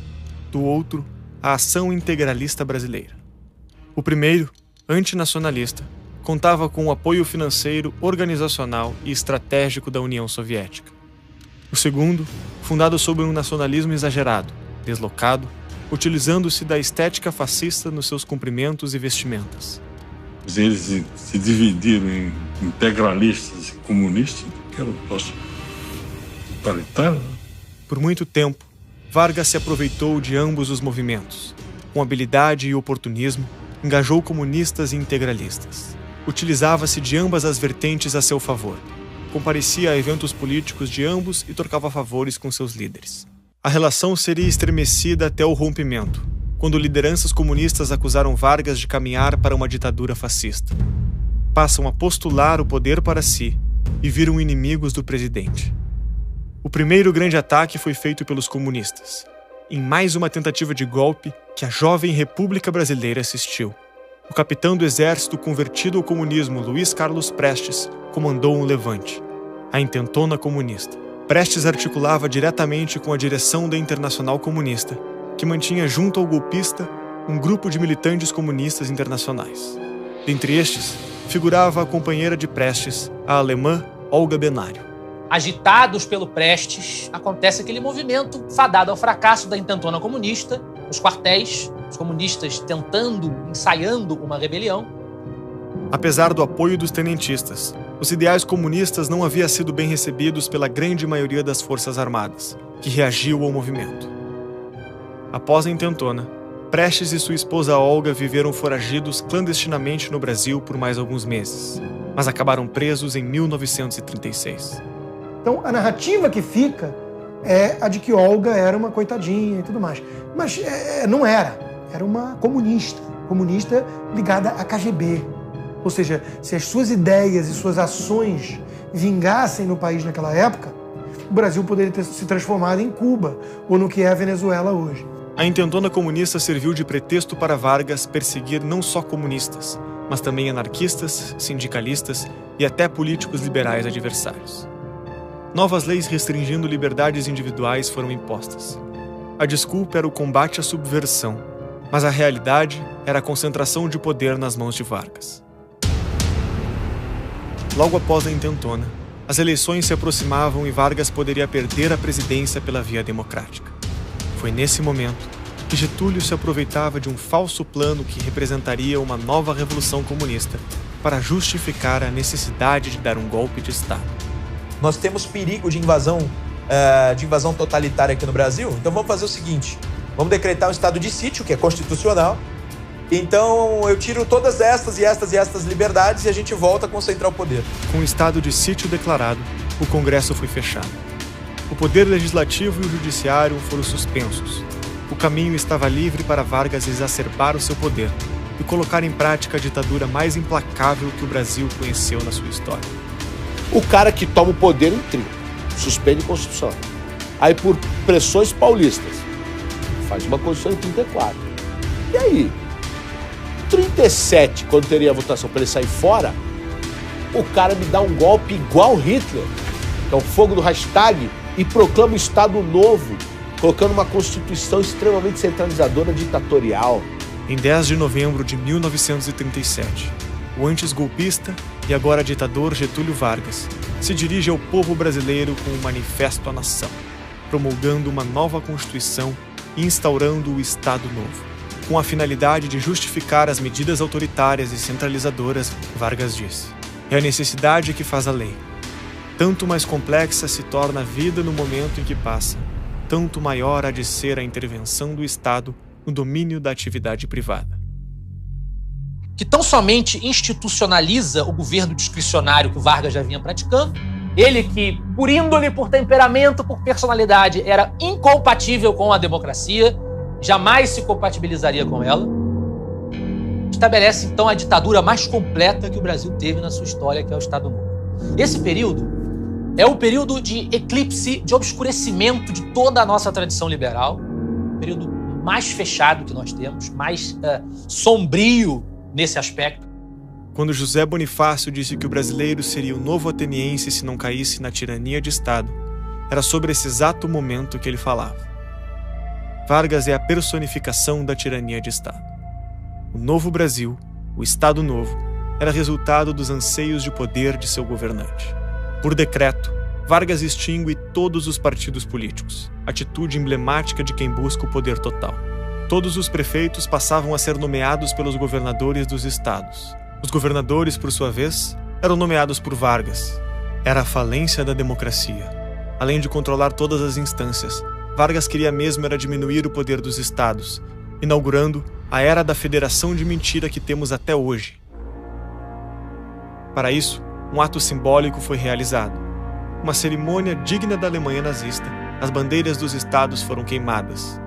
do outro, a Ação Integralista Brasileira. O primeiro, antinacionalista, contava com o apoio financeiro, organizacional e estratégico da União Soviética. O segundo, fundado sob um nacionalismo exagerado, deslocado, utilizando-se da estética fascista nos seus cumprimentos e vestimentas. Eles se dividiram em integralistas e comunistas, que era o nosso totalitário. Por muito tempo, Vargas se aproveitou de ambos os movimentos. Com habilidade e oportunismo, engajou comunistas e integralistas. Utilizava-se de ambas as vertentes a seu favor. Comparecia a eventos políticos de ambos e trocava favores com seus líderes. A relação seria estremecida até o rompimento, quando lideranças comunistas acusaram Vargas de caminhar para uma ditadura fascista. Passam a postular o poder para si e viram inimigos do presidente. O primeiro grande ataque foi feito pelos comunistas, em mais uma tentativa de golpe que a jovem República Brasileira assistiu. O capitão do exército convertido ao comunismo, Luiz Carlos Prestes, comandou um levante, a Intentona Comunista. Prestes articulava diretamente com a direção da Internacional Comunista, que mantinha junto ao golpista um grupo de militantes comunistas internacionais. Dentre estes, figurava a companheira de Prestes, a alemã Olga Benário. Agitados pelo Prestes, acontece aquele movimento fadado ao fracasso da Intentona Comunista, os quartéis, os comunistas ensaiando uma rebelião. Apesar do apoio dos tenentistas, os ideais comunistas não haviam sido bem recebidos pela grande maioria das forças armadas, que reagiu ao movimento. Após a Intentona, Prestes e sua esposa Olga viveram foragidos clandestinamente no Brasil por mais alguns meses, mas acabaram presos em 1936. Então, a narrativa que fica é a de que Olga era uma coitadinha e tudo mais. Mas não era. Era uma comunista ligada à KGB. Ou seja, se as suas ideias e suas ações vingassem no país naquela época, o Brasil poderia ter se transformado em Cuba, ou no que é a Venezuela hoje. A Intentona Comunista serviu de pretexto para Vargas perseguir não só comunistas, mas também anarquistas, sindicalistas e até políticos liberais adversários. Novas leis restringindo liberdades individuais foram impostas. A desculpa era o combate à subversão, mas a realidade era a concentração de poder nas mãos de Vargas. Logo após a Intentona, as eleições se aproximavam e Vargas poderia perder a presidência pela via democrática. Foi nesse momento que Getúlio se aproveitava de um falso plano que representaria uma nova revolução comunista para justificar a necessidade de dar um golpe de Estado. Nós temos perigo de invasão totalitária aqui no Brasil, então vamos fazer o seguinte, vamos decretar um estado de sítio, que é constitucional, então eu tiro todas estas liberdades e a gente volta a concentrar o poder. Com o estado de sítio declarado, o Congresso foi fechado. O poder legislativo e o judiciário foram suspensos. O caminho estava livre para Vargas exacerbar o seu poder e colocar em prática a ditadura mais implacável que o Brasil conheceu na sua história. O cara que toma o poder em 30, suspende a Constituição. Aí, por pressões paulistas, faz uma Constituição em 34. E aí, 37, quando teria a votação para ele sair fora, o cara me dá um golpe igual Hitler, que é o fogo do hashtag, e proclama o Estado Novo, colocando uma Constituição extremamente centralizadora, ditatorial. Em 10 de novembro de 1937, o antes golpista e agora ditador Getúlio Vargas se dirige ao povo brasileiro com um manifesto à nação, promulgando uma nova Constituição e instaurando o Estado Novo. Com a finalidade de justificar as medidas autoritárias e centralizadoras, Vargas disse: é a necessidade que faz a lei. Tanto mais complexa se torna a vida no momento em que passa, tanto maior há de ser a intervenção do Estado no domínio da atividade privada. Que tão somente institucionaliza o governo discricionário que o Vargas já vinha praticando. Ele que, por índole, por temperamento, por personalidade, era incompatível com a democracia, jamais se compatibilizaria com ela. Estabelece, então, a ditadura mais completa que o Brasil teve na sua história, que é o Estado Novo. Esse período é o período de eclipse, de obscurecimento de toda a nossa tradição liberal, o período mais fechado que nós temos, mais sombrio nesse aspecto. Quando José Bonifácio disse que o brasileiro seria o novo ateniense se não caísse na tirania de Estado, era sobre esse exato momento que ele falava. Vargas é a personificação da tirania de Estado. O novo Brasil, o Estado Novo, era resultado dos anseios de poder de seu governante. Por decreto, Vargas extingue todos os partidos políticos, atitude emblemática de quem busca o poder total. Todos os prefeitos passavam a ser nomeados pelos governadores dos estados. Os governadores, por sua vez, eram nomeados por Vargas. Era a falência da democracia. Além de controlar todas as instâncias, Vargas queria mesmo era diminuir o poder dos estados, inaugurando a era da federação de mentira que temos até hoje. Para isso, um ato simbólico foi realizado. Uma cerimônia digna da Alemanha nazista, as bandeiras dos estados foram queimadas.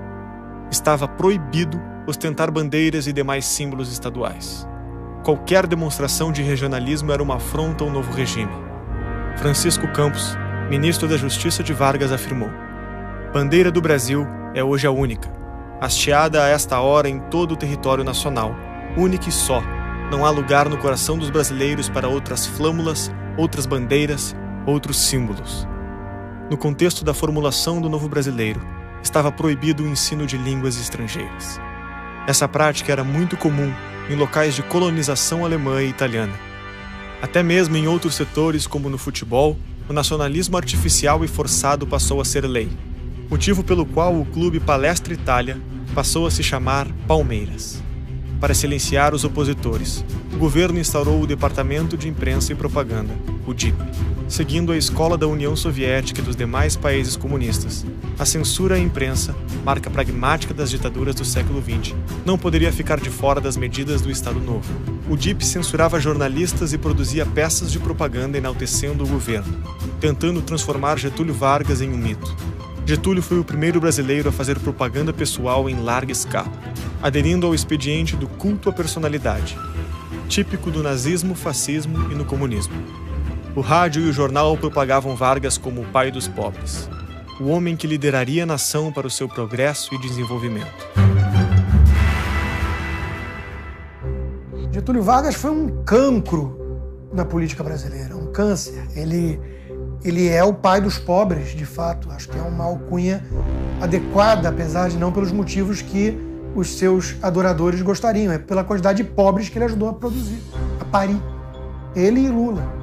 Estava proibido ostentar bandeiras e demais símbolos estaduais. Qualquer demonstração de regionalismo era uma afronta ao novo regime. Francisco Campos, ministro da Justiça de Vargas, afirmou: "Bandeira do Brasil é hoje a única, hasteada a esta hora em todo o território nacional, única e só. Não há lugar no coração dos brasileiros para outras flâmulas, outras bandeiras, outros símbolos." No contexto da formulação do novo brasileiro, estava proibido o ensino de línguas estrangeiras. Essa prática era muito comum em locais de colonização alemã e italiana. Até mesmo em outros setores, como no futebol, o nacionalismo artificial e forçado passou a ser lei, motivo pelo qual o clube Palestra Itália passou a se chamar Palmeiras. Para silenciar os opositores, o governo instaurou o Departamento de Imprensa e Propaganda, o DIP. Seguindo a escola da União Soviética e dos demais países comunistas, a censura à imprensa, marca pragmática das ditaduras do século XX, não poderia ficar de fora das medidas do Estado Novo. O DIP censurava jornalistas e produzia peças de propaganda enaltecendo o governo, tentando transformar Getúlio Vargas em um mito. Getúlio foi o primeiro brasileiro a fazer propaganda pessoal em larga escala, aderindo ao expediente do culto à personalidade, típico do nazismo, fascismo e no comunismo. O rádio e o jornal propagavam Vargas como o pai dos pobres, o homem que lideraria a nação para o seu progresso e desenvolvimento. Getúlio Vargas foi um cancro na política brasileira, um câncer. Ele é o pai dos pobres, de fato. Acho que é uma alcunha adequada, apesar de não pelos motivos que os seus adoradores gostariam. É pela quantidade de pobres que ele ajudou a produzir, a parir. Ele e Lula.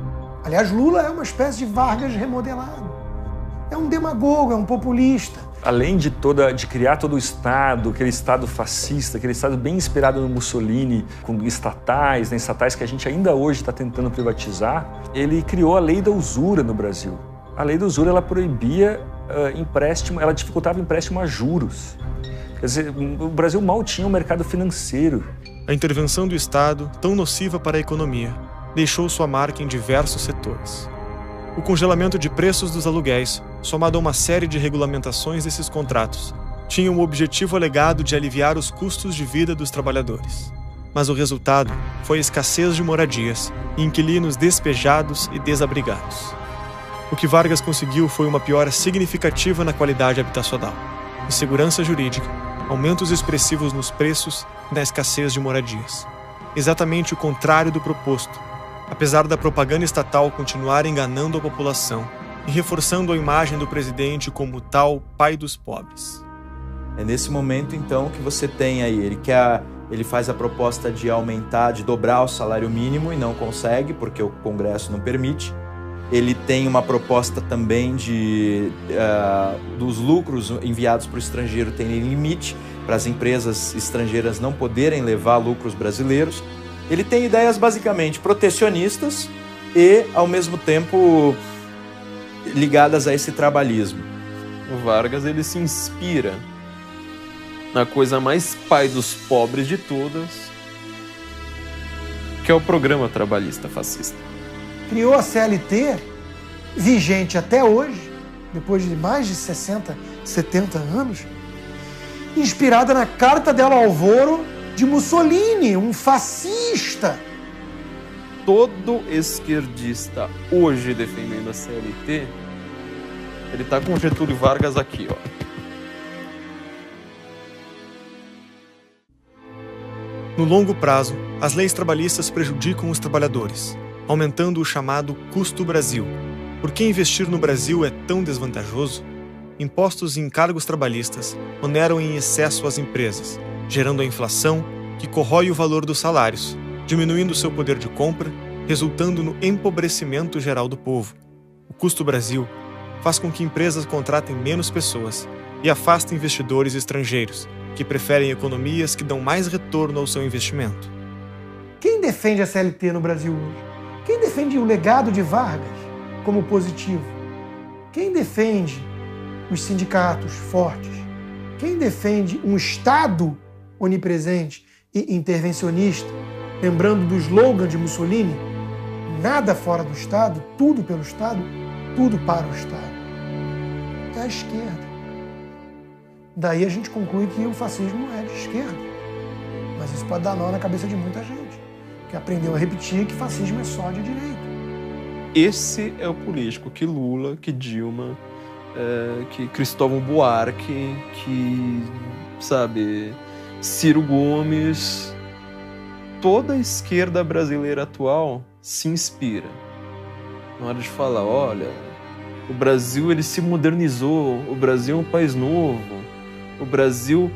Aliás, Lula é uma espécie de Vargas remodelado. É um demagogo, é um populista. Além de criar todo o Estado, aquele Estado fascista, aquele Estado bem inspirado no Mussolini, com estatais, né, estatais que a gente ainda hoje está tentando privatizar, ele criou a lei da usura no Brasil. A lei da usura, ela proibia empréstimo, ela dificultava empréstimo a juros. Quer dizer, o Brasil mal tinha um mercado financeiro. A intervenção do Estado, tão nociva para a economia, deixou sua marca em diversos setores. O congelamento de preços dos aluguéis, somado a uma série de regulamentações desses contratos, tinha o objetivo alegado de aliviar os custos de vida dos trabalhadores. Mas o resultado foi a escassez de moradias e inquilinos despejados e desabrigados. O que Vargas conseguiu foi uma piora significativa na qualidade habitacional, insegurança jurídica, aumentos expressivos nos preços e na escassez de moradias. Exatamente o contrário do proposto, apesar da propaganda estatal continuar enganando a população e reforçando a imagem do presidente como tal pai dos pobres. É nesse momento, então, que você tem aí, ele faz a proposta de aumentar, de dobrar o salário mínimo e não consegue, porque o Congresso não permite. Ele tem uma proposta também dos lucros enviados para o estrangeiro terem limite, para as empresas estrangeiras não poderem levar lucros brasileiros. Ele tem ideias basicamente protecionistas e, ao mesmo tempo, ligadas a esse trabalhismo. O Vargas, ele se inspira na coisa mais pai dos pobres de todas, que é o programa trabalhista fascista. Criou a CLT, vigente até hoje, depois de mais de 60, 70 anos, inspirada na Carta del Alvoro de Mussolini, um fascista. Todo esquerdista hoje defendendo a CLT, ele tá com Getúlio Vargas aqui, ó. No longo prazo, as leis trabalhistas prejudicam os trabalhadores, aumentando o chamado custo Brasil. Por que investir no Brasil é tão desvantajoso? Impostos e encargos trabalhistas oneram em excesso as empresas, gerando a inflação que corrói o valor dos salários, diminuindo seu poder de compra, resultando no empobrecimento geral do povo. O custo Brasil faz com que empresas contratem menos pessoas e afasta investidores estrangeiros, que preferem economias que dão mais retorno ao seu investimento. Quem defende a CLT no Brasil hoje? Quem defende o legado de Vargas como positivo? Quem defende os sindicatos fortes? Quem defende um Estado onipresente e intervencionista? Lembrando do slogan de Mussolini, nada fora do Estado, tudo pelo Estado, tudo para o Estado. É a esquerda. Daí a gente conclui que o fascismo é de esquerda. Mas isso pode dar nó na cabeça de muita gente, que aprendeu a repetir que fascismo é só de direita. Esse é o político que Lula, que Dilma, que Cristóvão Buarque, que, sabe, Ciro Gomes, toda a esquerda brasileira atual se inspira. Na hora de falar, olha, o Brasil ele se modernizou, o Brasil é um país novo, o Brasil,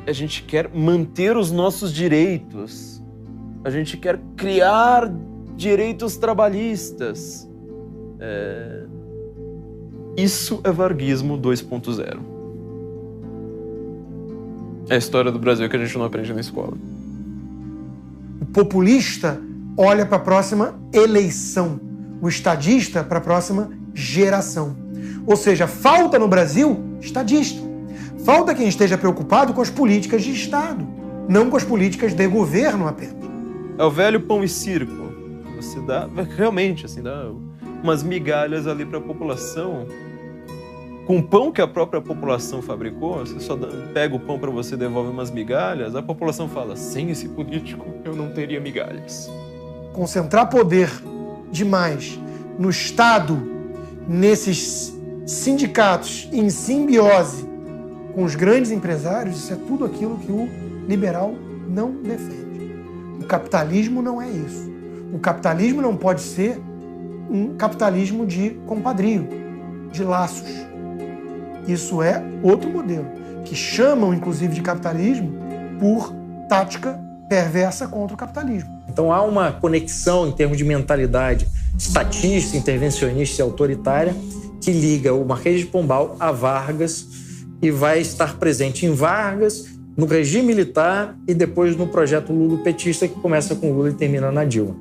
a gente quer manter os nossos direitos, a gente quer criar direitos trabalhistas. Isso é varguismo 2.0. É a história do Brasil que a gente não aprende na escola. O populista olha para a próxima eleição, o estadista para a próxima geração. Ou seja, falta no Brasil estadista. Falta quem esteja preocupado com as políticas de Estado, não com as políticas de governo apenas. É o velho pão e circo. Você dá, realmente, assim, dá umas migalhas ali para a população. Com o pão que a própria população fabricou, você só pega o pão para você e devolve umas migalhas, a população fala, sem esse político eu não teria migalhas. Concentrar poder demais no Estado, nesses sindicatos em simbiose com os grandes empresários, isso é tudo aquilo que o liberal não defende. O capitalismo não é isso. O capitalismo não pode ser um capitalismo de compadrio, de laços. Isso é outro modelo, que chamam, inclusive, de capitalismo por tática perversa contra o capitalismo. Então há uma conexão em termos de mentalidade estatista, intervencionista e autoritária que liga o Marquês de Pombal a Vargas e vai estar presente em Vargas, no regime militar e depois no projeto lulopetista que começa com Lula e termina na Dilma.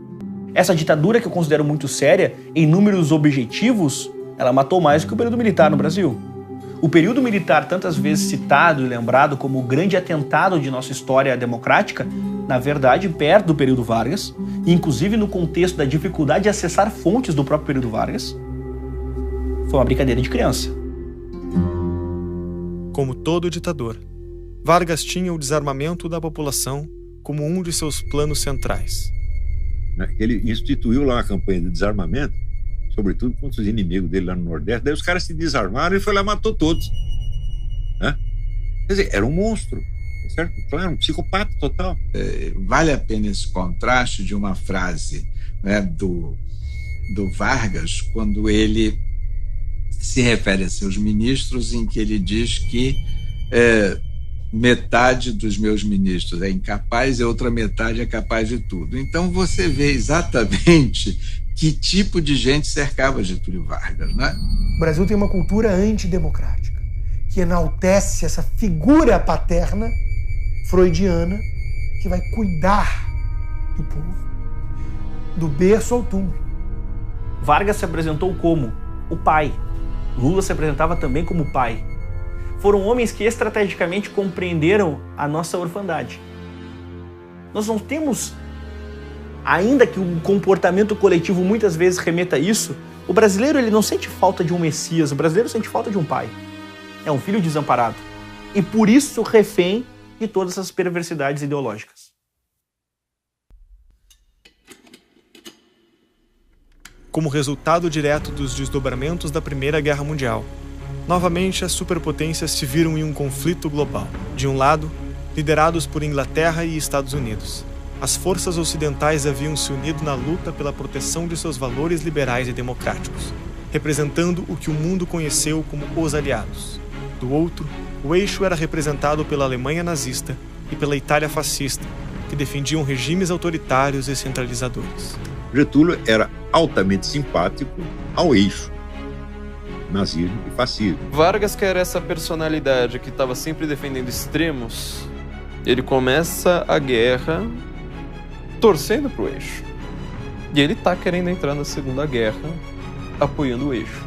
Essa ditadura, que eu considero muito séria, em números objetivos, ela matou mais do que o período militar no Brasil. O período militar, tantas vezes citado e lembrado como o grande atentado de nossa história democrática, na verdade, perto do período Vargas, e inclusive no contexto da dificuldade de acessar fontes do próprio período Vargas, foi uma brincadeira de criança. Como todo ditador, Vargas tinha o desarmamento da população como um de seus planos centrais. Ele instituiu lá uma campanha de desarmamento, sobretudo contra os inimigos dele lá no Nordeste. Daí os caras se desarmaram e foi lá e matou todos. Né? Quer dizer, era um monstro, certo? Claro, um psicopata total. Vale a pena esse contraste de uma frase, né, do Vargas, quando ele se refere a seus ministros, em que ele diz que metade dos meus ministros é incapaz e a outra metade é capaz de tudo. Então você vê exatamente que tipo de gente cercava Getúlio Vargas, né? O Brasil tem uma cultura antidemocrática que enaltece essa figura paterna freudiana que vai cuidar do povo, do berço ao túmulo. Vargas se apresentou como o pai. Lula se apresentava também como pai. Foram homens que estrategicamente compreenderam a nossa orfandade. Nós não temos, ainda que o comportamento coletivo muitas vezes remeta a isso, o brasileiro ele não sente falta de um Messias, o brasileiro sente falta de um pai. É um filho desamparado. E por isso refém de todas essas perversidades ideológicas. Como resultado direto dos desdobramentos da Primeira Guerra Mundial, novamente as superpotências se viram em um conflito global. De um lado, liderados por Inglaterra e Estados Unidos, as forças ocidentais haviam se unido na luta pela proteção de seus valores liberais e democráticos, representando o que o mundo conheceu como os aliados. Do outro, o eixo era representado pela Alemanha nazista e pela Itália fascista, que defendiam regimes autoritários e centralizadores. Getúlio era altamente simpático ao eixo, nazismo e fascismo. Vargas, que era essa personalidade que estava sempre defendendo extremos, ele começa a guerra torcendo pro eixo. E ele tá querendo entrar na Segunda Guerra apoiando o eixo.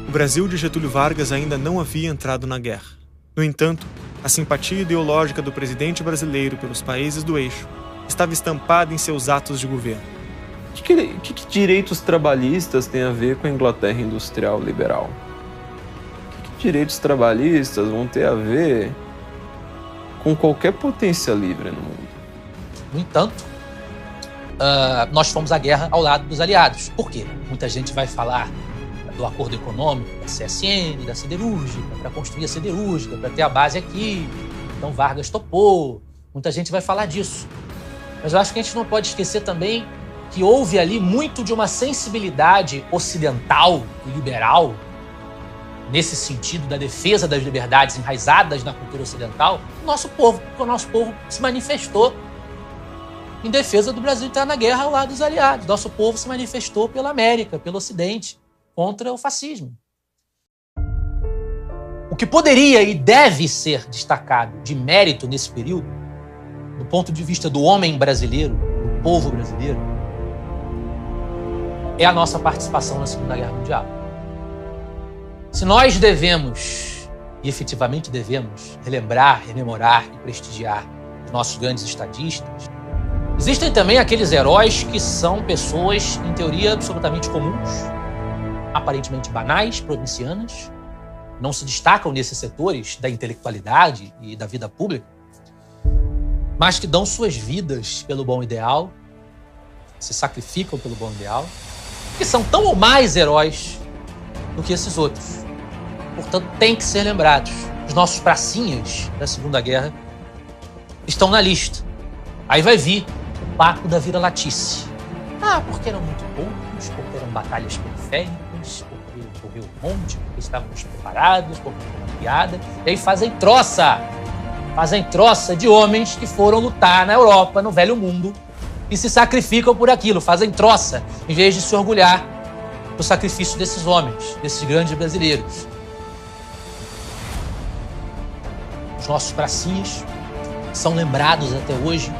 O Brasil de Getúlio Vargas ainda não havia entrado na guerra. No entanto, a simpatia ideológica do presidente brasileiro pelos países do eixo estava estampada em seus atos de governo. O que direitos trabalhistas tem a ver com a Inglaterra industrial liberal? O que direitos trabalhistas vão ter a ver com qualquer potência livre no mundo? No entanto, nós fomos à guerra ao lado dos aliados. Por quê? Muita gente vai falar do acordo econômico da CSN, da siderúrgica, para construir a siderúrgica, para ter a base aqui. Então Vargas topou. Muita gente vai falar disso. Mas eu acho que a gente não pode esquecer também que houve ali muito de uma sensibilidade ocidental e liberal, nesse sentido da defesa das liberdades enraizadas na cultura ocidental, do nosso povo, porque o nosso povo se manifestou em defesa do Brasil estar na guerra ao lado dos aliados. Nosso povo se manifestou pela América, pelo Ocidente, contra o fascismo. O que poderia e deve ser destacado de mérito nesse período, do ponto de vista do homem brasileiro, do povo brasileiro, é a nossa participação na Segunda Guerra Mundial. Se nós devemos, e efetivamente devemos, relembrar, rememorar e prestigiar os nossos grandes estadistas, existem também aqueles heróis que são pessoas, em teoria, absolutamente comuns, aparentemente banais, provincianas, não se destacam nesses setores da intelectualidade e da vida pública, mas que dão suas vidas pelo bom ideal, se sacrificam pelo bom ideal, que são tão ou mais heróis do que esses outros. Portanto, tem que ser lembrados. Os nossos pracinhas da Segunda Guerra estão na lista. Aí vai vir o papo da vira-latice. Porque eram muito poucos, porque eram batalhas periféricas, porque correu um monte, porque estávamos preparados, porque foi uma piada. E aí fazem troça de homens que foram lutar na Europa, no Velho Mundo, e se sacrificam por aquilo, fazem troça, em vez de se orgulhar do sacrifício desses homens, desses grandes brasileiros. Os nossos pracinhas são lembrados até hoje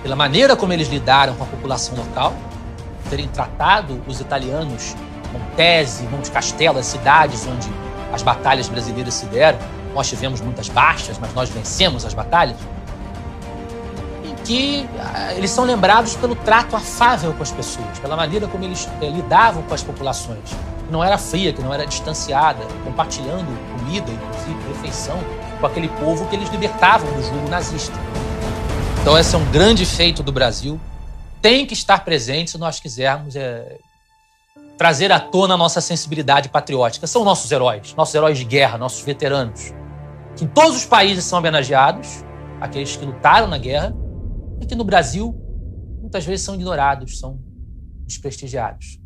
pela maneira como eles lidaram com a população local, terem tratado os italianos, Montese, Monte Castelo, as cidades onde as batalhas brasileiras se deram. Nós tivemos muitas baixas, mas nós vencemos as batalhas. Em que eles são lembrados pelo trato afável com as pessoas, pela maneira como eles lidavam com as populações, que não era fria, que não era distanciada, compartilhando comida, inclusive refeição, com aquele povo que eles libertavam do jugo nazista. Então esse é um grande feito do Brasil, tem que estar presente se nós quisermos trazer à tona a nossa sensibilidade patriótica. São nossos heróis de guerra, nossos veteranos, que em todos os países são homenageados, aqueles que lutaram na guerra, e que no Brasil muitas vezes são ignorados, são desprestigiados.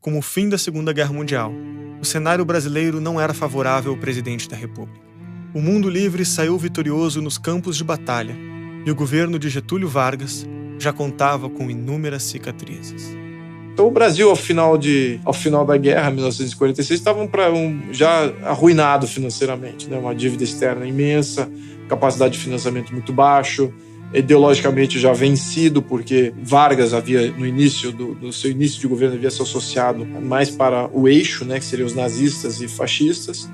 Com o fim da Segunda Guerra Mundial, o cenário brasileiro não era favorável ao presidente da República. O mundo livre saiu vitorioso nos campos de batalha e o governo de Getúlio Vargas já contava com inúmeras cicatrizes. Então o Brasil, ao final da guerra, 1946, estava já arruinado financeiramente, né? Uma dívida externa imensa, capacidade de financiamento muito baixo, ideologicamente já vencido, porque Vargas havia, no início do seu início de governo, havia se associado mais para o eixo, né, que seriam os nazistas e fascistas,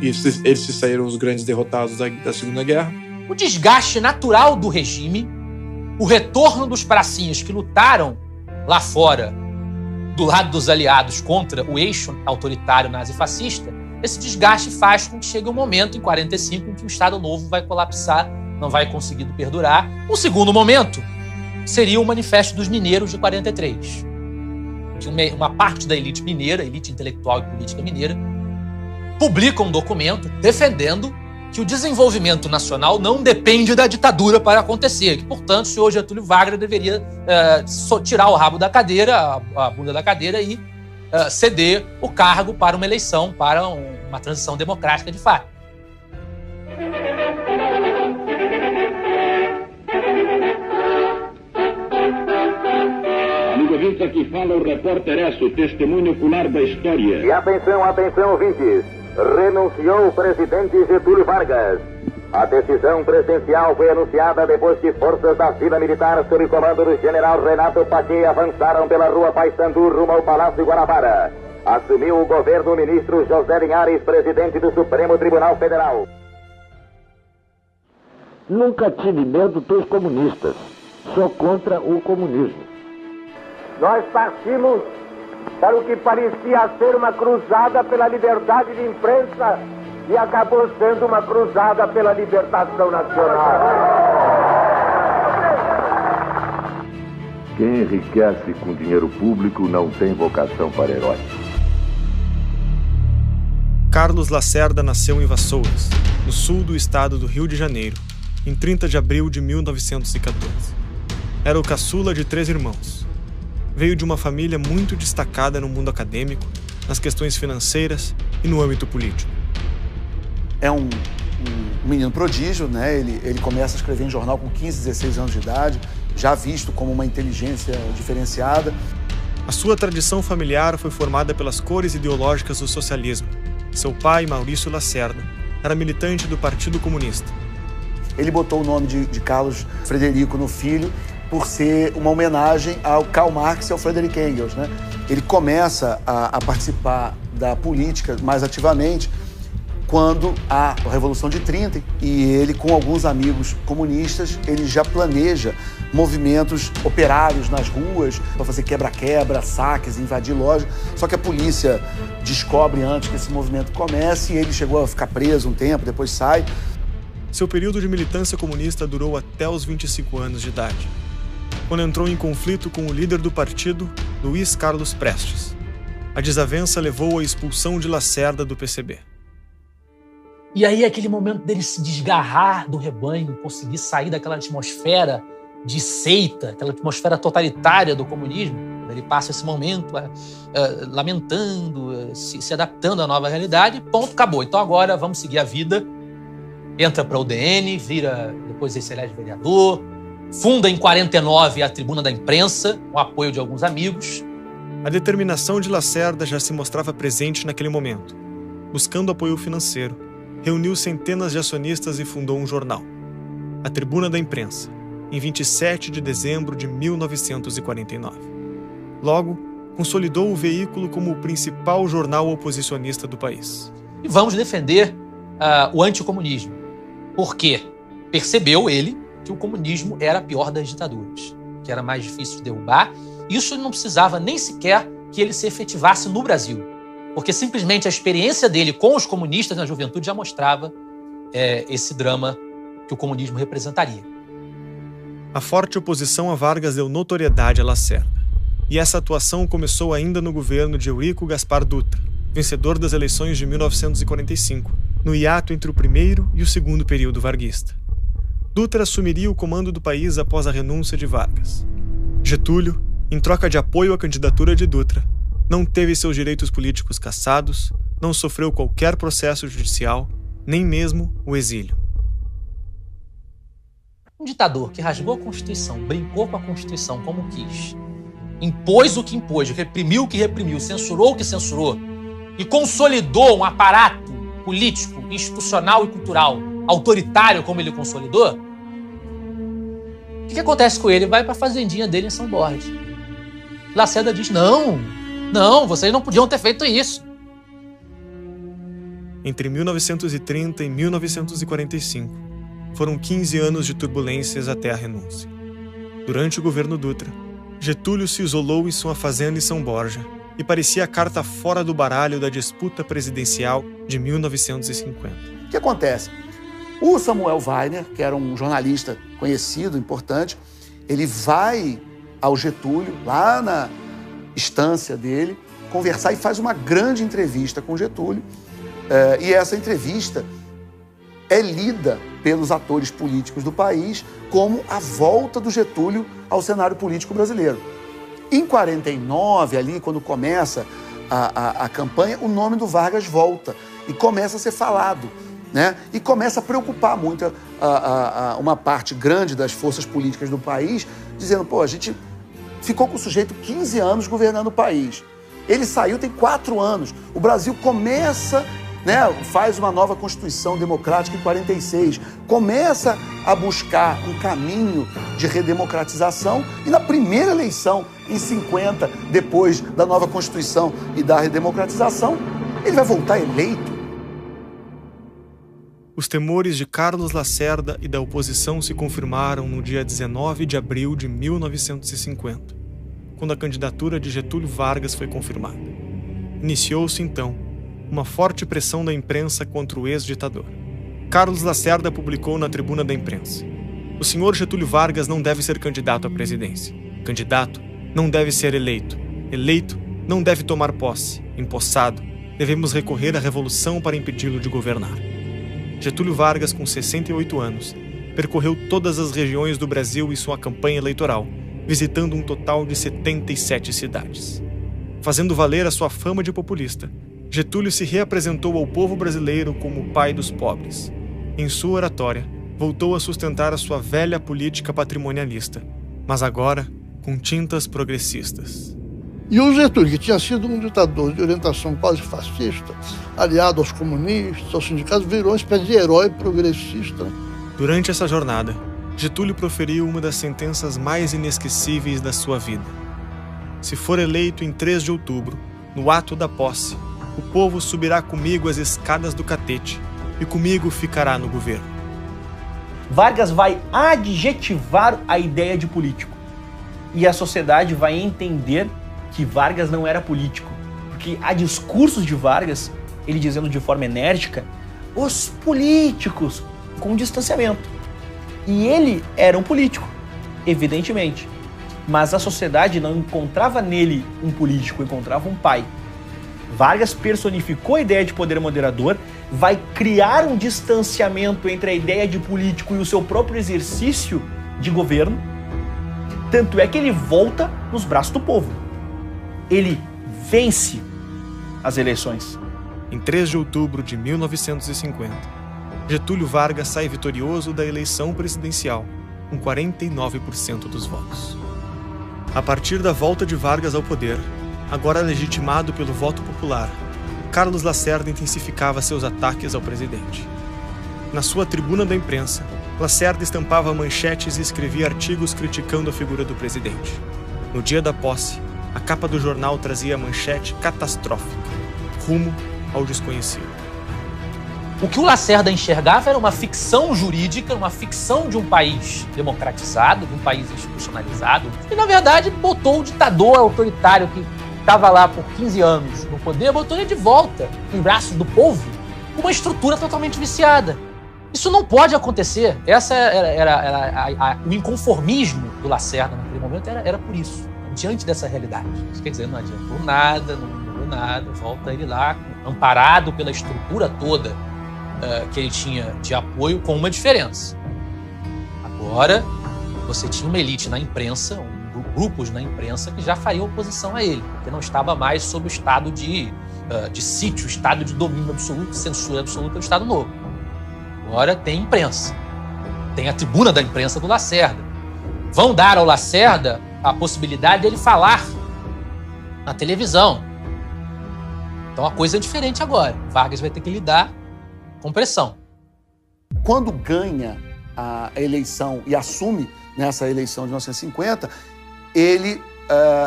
e eles se saíram os grandes derrotados da Segunda Guerra. O desgaste natural do regime, o retorno dos pracinhas que lutaram lá fora, do lado dos aliados, contra o eixo autoritário nazifascista, esse desgaste faz com que chegue um momento, em 45, em que o Estado Novo vai colapsar, não vai conseguir perdurar. Um segundo momento seria o Manifesto dos Mineiros de 43, que uma parte da elite mineira, elite intelectual e política mineira, publica um documento defendendo que o desenvolvimento nacional não depende da ditadura para acontecer, que, portanto, o senhor Getúlio Vargas deveria tirar o rabo da cadeira, a bunda da cadeira e ceder o cargo para uma eleição, para uma transição democrática de fato. Amigo ouvinte, aqui fala o repórter Esso, testemunho ocular da história. E atenção, atenção, ouvintes. Renunciou o presidente Getúlio Vargas. A decisão presidencial foi anunciada depois que forças da Vila Militar, sob comando do general Renato Paquet, avançaram pela rua Paissandu rumo ao Palácio Guanabara. Assumiu o governo o ministro José Linhares, presidente do Supremo Tribunal Federal. Nunca tive medo dos comunistas. Sou contra o comunismo. Nós partimos para o que parecia ser uma cruzada pela liberdade de imprensa e acabou sendo uma cruzada pela libertação nacional. Quem enriquece com dinheiro público não tem vocação para herói. Carlos Lacerda nasceu em Vassouras, no sul do estado do Rio de Janeiro, em 30 de abril de 1914. Era o caçula de 3 irmãos. Veio de uma família muito destacada no mundo acadêmico, nas questões financeiras e no âmbito político. É um menino prodígio, né? Ele começa a escrever em jornal com 15, 16 anos de idade, já visto como uma inteligência diferenciada. A sua tradição familiar foi formada pelas cores ideológicas do socialismo. Seu pai, Maurício Lacerda, era militante do Partido Comunista. Ele botou o nome de Carlos Frederico no filho por ser uma homenagem ao Karl Marx e ao Friedrich Engels, né? Ele começa a participar da política mais ativamente quando há a Revolução de 30 e ele, com alguns amigos comunistas, ele já planeja movimentos operários nas ruas para fazer quebra-quebra, saques, invadir lojas. Só que a polícia descobre antes que esse movimento comece e ele chegou a ficar preso um tempo, depois sai. Seu período de militância comunista durou até os 25 anos de idade, quando entrou em conflito com o líder do partido, Luiz Carlos Prestes. A desavença levou à expulsão de Lacerda do PCB. E aí aquele momento dele se desgarrar do rebanho, conseguir sair daquela atmosfera de seita, aquela atmosfera totalitária do comunismo, ele passa esse momento lamentando, se adaptando à nova realidade, ponto, acabou. Então agora vamos seguir a vida. Entra para o UDN, depois ele se elege vereador, funda em 49 a Tribuna da Imprensa, com o apoio de alguns amigos. A determinação de Lacerda já se mostrava presente naquele momento. Buscando apoio financeiro, reuniu centenas de acionistas e fundou um jornal, a Tribuna da Imprensa, em 27 de dezembro de 1949. Logo, consolidou o veículo como o principal jornal oposicionista do país. E vamos defender o anticomunismo, porque percebeu ele que o comunismo era a pior das ditaduras, que era mais difícil de derrubar. Isso não precisava nem sequer que ele se efetivasse no Brasil, porque simplesmente a experiência dele com os comunistas na juventude já mostrava esse drama que o comunismo representaria. A forte oposição a Vargas deu notoriedade a Lacerda, e essa atuação começou ainda no governo de Eurico Gaspar Dutra, vencedor das eleições de 1945, no hiato entre o primeiro e o segundo período varguista. Dutra assumiria o comando do país após a renúncia de Vargas. Getúlio, em troca de apoio à candidatura de Dutra, não teve seus direitos políticos cassados, não sofreu qualquer processo judicial, nem mesmo o exílio. Um ditador que rasgou a Constituição, brincou com a Constituição como quis, impôs o que impôs, reprimiu o que reprimiu, censurou o que censurou e consolidou um aparato político, institucional e cultural autoritário como ele consolidou, o que acontece com ele? Vai para a fazendinha dele em São Borges. Lacerda diz, não, vocês não podiam ter feito isso. Entre 1930 e 1945, foram 15 anos de turbulências até a renúncia. Durante o governo Dutra, Getúlio se isolou em sua fazenda em São Borja e parecia a carta fora do baralho da disputa presidencial de 1950. O que acontece? O Samuel Weiner, que era um jornalista conhecido, importante, ele vai ao Getúlio, lá na estância dele, conversar e faz uma grande entrevista com Getúlio. E essa entrevista é lida pelos atores políticos do país como a volta do Getúlio ao cenário político brasileiro. Em 49, ali, quando começa a campanha, o nome do Vargas volta e começa a ser falado, né? E começa a preocupar muito uma parte grande das forças políticas do país, dizendo, pô, a gente ficou com o sujeito 15 anos governando o país. Ele saiu tem 4 anos. O Brasil começa, né, faz uma nova Constituição Democrática em 46, começa a buscar um caminho de redemocratização e na primeira eleição, em 50, depois da nova Constituição e da redemocratização, ele vai voltar eleito. Os temores de Carlos Lacerda e da oposição se confirmaram no dia 19 de abril de 1950, quando a candidatura de Getúlio Vargas foi confirmada. Iniciou-se, então, uma forte pressão da imprensa contra o ex-ditador. Carlos Lacerda publicou na tribuna da imprensa: o senhor Getúlio Vargas não deve ser candidato à presidência. Candidato não deve ser eleito. Eleito não deve tomar posse. Empossado, devemos recorrer à revolução para impedi-lo de governar. Getúlio Vargas, com 68 anos, percorreu todas as regiões do Brasil em sua campanha eleitoral, visitando um total de 77 cidades. Fazendo valer a sua fama de populista, Getúlio se reapresentou ao povo brasileiro como o pai dos pobres. Em sua oratória, voltou a sustentar a sua velha política patrimonialista, mas agora com tintas progressistas. E o Getúlio, que tinha sido um ditador de orientação quase fascista, aliado aos comunistas, aos sindicatos, virou uma espécie de herói progressista. Durante essa jornada, Getúlio proferiu uma das sentenças mais inesquecíveis da sua vida. Se for eleito em 3 de outubro, no ato da posse, o povo subirá comigo as escadas do catete e comigo ficará no governo. Vargas vai adjetivar a ideia de político. E a sociedade vai entender que Vargas não era político. Porque há discursos de Vargas, ele dizendo de forma enérgica, os políticos, com distanciamento. E ele era um político, evidentemente. Mas a sociedade não encontrava nele um político, encontrava um pai. Vargas personificou a ideia de poder moderador, vai criar um distanciamento entre a ideia de político e o seu próprio exercício de governo. Tanto é que ele volta nos braços do povo. Ele vence as eleições. Em 3 de outubro de 1950, Getúlio Vargas sai vitorioso da eleição presidencial, com 49% dos votos. A partir da volta de Vargas ao poder, agora legitimado pelo voto popular, Carlos Lacerda intensificava seus ataques ao presidente. Na sua tribuna da imprensa, Lacerda estampava manchetes e escrevia artigos criticando a figura do presidente. No dia da posse, a capa do jornal trazia a manchete catastrófica: rumo ao desconhecido. O que o Lacerda enxergava era uma ficção jurídica, uma ficção de um país democratizado, de um país institucionalizado. E, na verdade, botou o ditador autoritário que estava lá por 15 anos no poder, botou ele de volta em braços do povo, com uma estrutura totalmente viciada. Isso não pode acontecer. Essa era o inconformismo do Lacerda naquele momento era por isso, diante dessa realidade. Isso quer dizer, não adiantou nada, não mudou nada, volta ele lá, amparado pela estrutura toda que ele tinha de apoio, com uma diferença. Agora, você tinha uma elite na imprensa, grupos na imprensa que já fariam oposição a ele, porque não estava mais sob o estado de sítio, estado de domínio absoluto, censura absoluta do Estado Novo. Agora tem imprensa, tem a tribuna da imprensa do Lacerda. Vão dar ao Lacerda a possibilidade dele falar na televisão. Então a coisa é diferente agora. Vargas vai ter que lidar com pressão. Quando ganha a eleição e assume nessa eleição de 1950, ele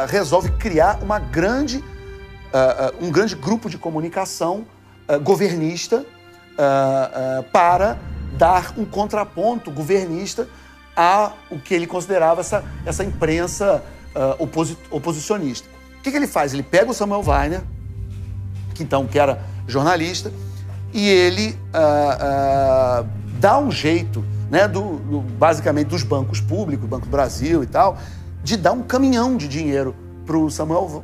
resolve criar um grande grupo de comunicação governista para dar um contraponto governista a o que ele considerava essa imprensa oposicionista. O que ele faz? Ele pega o Samuel Weiner, que era jornalista, e ele dá um jeito, né, basicamente dos bancos públicos, Banco do Brasil e tal, de dar um caminhão de dinheiro para o Samuel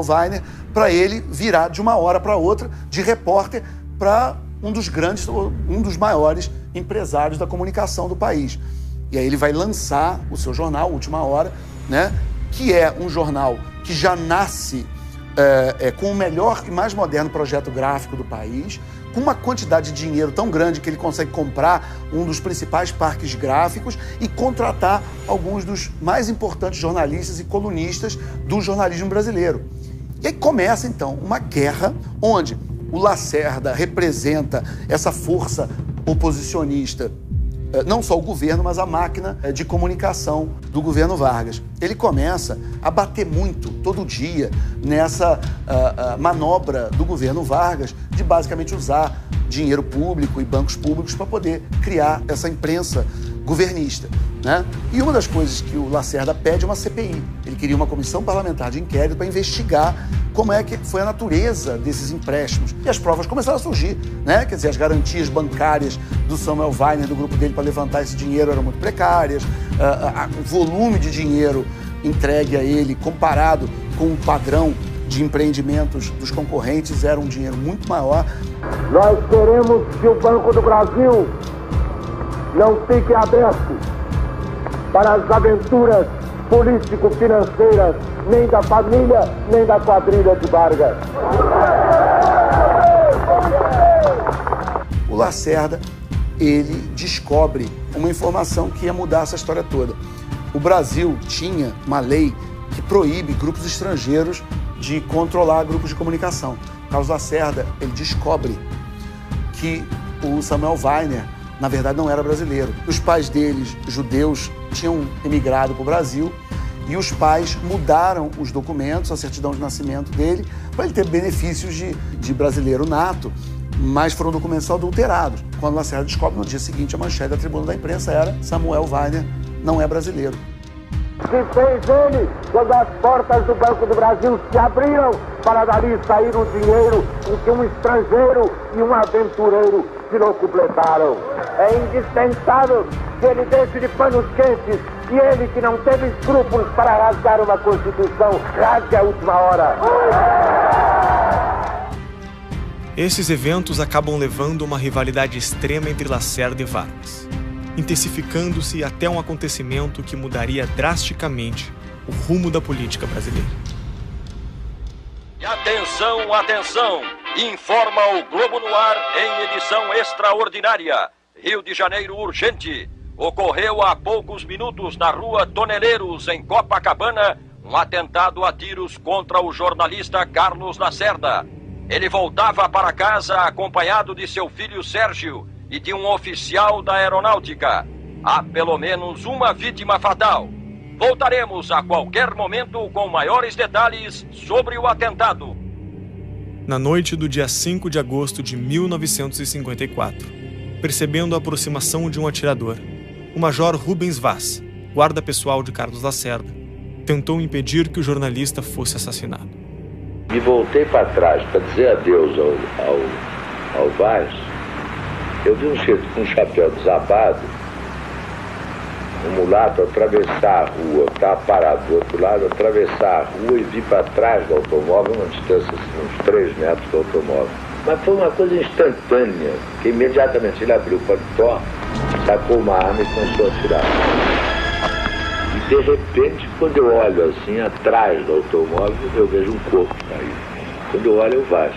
Weiner, para ele virar de uma hora para outra de repórter para um dos maiores empresários da comunicação do país. E aí ele vai lançar o seu jornal, Última Hora, né, que é um jornal que já nasce com o melhor e mais moderno projeto gráfico do país, com uma quantidade de dinheiro tão grande que ele consegue comprar um dos principais parques gráficos e contratar alguns dos mais importantes jornalistas e colunistas do jornalismo brasileiro. E aí começa, então, uma guerra onde o Lacerda representa essa força oposicionista, não só o governo, mas a máquina de comunicação do governo Vargas. Ele começa a bater muito, todo dia, nessa manobra do governo Vargas de basicamente usar dinheiro público e bancos públicos para poder criar essa imprensa governista, né? E uma das coisas que o Lacerda pede é uma CPI. Ele queria uma comissão parlamentar de inquérito para investigar como é que foi a natureza desses empréstimos. E as provas começaram a surgir, né? Quer dizer, as garantias bancárias do Samuel Weiner, do grupo dele, para levantar esse dinheiro eram muito precárias. O volume de dinheiro entregue a ele, comparado com o padrão de empreendimentos dos concorrentes, era um dinheiro muito maior. Nós queremos que o Banco do Brasil não fique aberto para as aventuras político-financeiras nem da família, nem da quadrilha de Vargas. O Lacerda, ele descobre uma informação que ia mudar essa história toda. O Brasil tinha uma lei que proíbe grupos estrangeiros de controlar grupos de comunicação. Carlos Lacerda, ele descobre que o Samuel Weiner, na verdade, não era brasileiro. Os pais deles, judeus, tinham emigrado para o Brasil e os pais mudaram os documentos, a certidão de nascimento dele, para ele ter benefícios de brasileiro nato, mas foram documentos adulterados. Quando Lacerda descobre, no dia seguinte, a manchete da Tribuna da Imprensa era Samuel Weiner não é brasileiro. Que fez ele quando as portas do Banco do Brasil se abriram para dali sair o dinheiro em que um estrangeiro e um aventureiro se locupletaram. É indispensável que ele deixe de panos quentes e ele, que não teve escrúpulos para rasgar uma Constituição, rasgue a última hora. Esses eventos acabam levando a uma rivalidade extrema entre Lacerda e Vargas, intensificando-se até um acontecimento que mudaria drasticamente o rumo da política brasileira. E atenção, atenção! Informa o Globo no Ar em edição extraordinária. Rio de Janeiro urgente. Ocorreu há poucos minutos na rua Toneleiros, em Copacabana, um atentado a tiros contra o jornalista Carlos Lacerda. Ele voltava para casa acompanhado de seu filho Sérgio e de um oficial da aeronáutica. Há pelo menos uma vítima fatal. Voltaremos a qualquer momento com maiores detalhes sobre o atentado. Na noite do dia 5 de agosto de 1954, percebendo a aproximação de um atirador, o major Rubens Vaz, guarda pessoal de Carlos Lacerda, tentou impedir que o jornalista fosse assassinado. Me voltei para trás para dizer adeus ao Vaz. Eu vi um sujeito com um chapéu desabado, um mulato atravessar a rua, estava parado do outro lado, atravessar a rua e vir para trás do automóvel, uma distância de uns 3 metros do automóvel. Mas foi uma coisa instantânea, que imediatamente ele abriu o paletó, sacou uma arma e começou a atirar. E de repente, quando eu olho assim, atrás do automóvel, eu vejo um corpo caído. Quando eu olho, eu Vaz.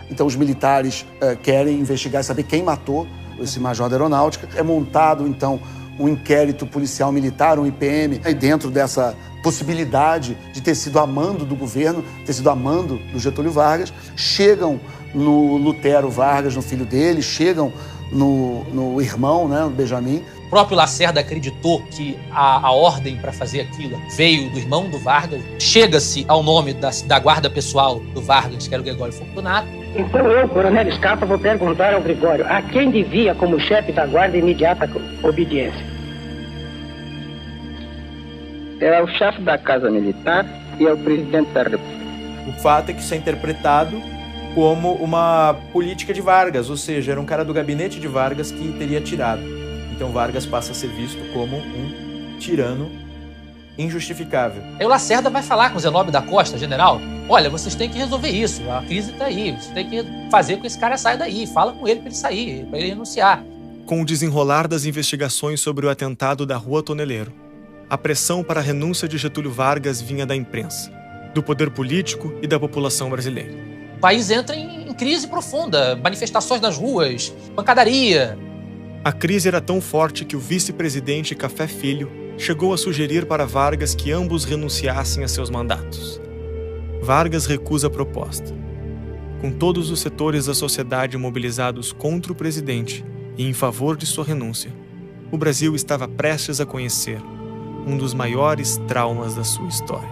Então os militares querem investigar e saber quem matou esse major da aeronáutica. É montado, então, um inquérito policial militar, um IPM, e dentro dessa possibilidade de ter sido a mando do governo, ter sido a mando do Getúlio Vargas, chegam no Lutero Vargas, no filho dele, chegam no irmão, né, no Benjamin. O próprio Lacerda acreditou que a ordem para fazer aquilo veio do irmão do Vargas. Chega-se ao nome da guarda pessoal do Vargas, que era o Gregório Fortunato. Então eu, Coronel Scarpa, vou perguntar ao Gregório a quem devia, como chefe da guarda, imediata obediência. Era o chefe da Casa Militar e é o presidente da República. O fato é que isso é interpretado como uma política de Vargas, ou seja, era um cara do gabinete de Vargas que teria tirado. Então Vargas passa a ser visto como um tirano injustificável. Aí o Lacerda vai falar com o Zenobe da Costa, general, olha, vocês têm que resolver isso, a crise está aí, vocês têm que fazer com que esse cara saia daí, fala com ele para ele sair, para ele renunciar. Com o desenrolar das investigações sobre o atentado da Rua Toneleiro, a pressão para a renúncia de Getúlio Vargas vinha da imprensa, do poder político e da população brasileira. O país entra em crise profunda, manifestações nas ruas, pancadaria. A crise era tão forte que o vice-presidente Café Filho chegou a sugerir para Vargas que ambos renunciassem a seus mandatos. Vargas recusa a proposta. Com todos os setores da sociedade mobilizados contra o presidente e em favor de sua renúncia, o Brasil estava prestes a conhecer um dos maiores traumas da sua história.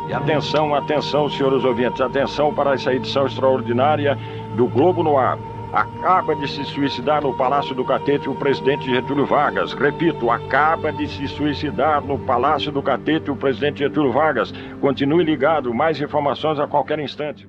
E atenção, atenção, senhores ouvintes, atenção para essa edição extraordinária do Globo no Ar. Acaba de se suicidar no Palácio do Catete o presidente Getúlio Vargas. Repito, acaba de se suicidar no Palácio do Catete o presidente Getúlio Vargas. Continue ligado, mais informações a qualquer instante.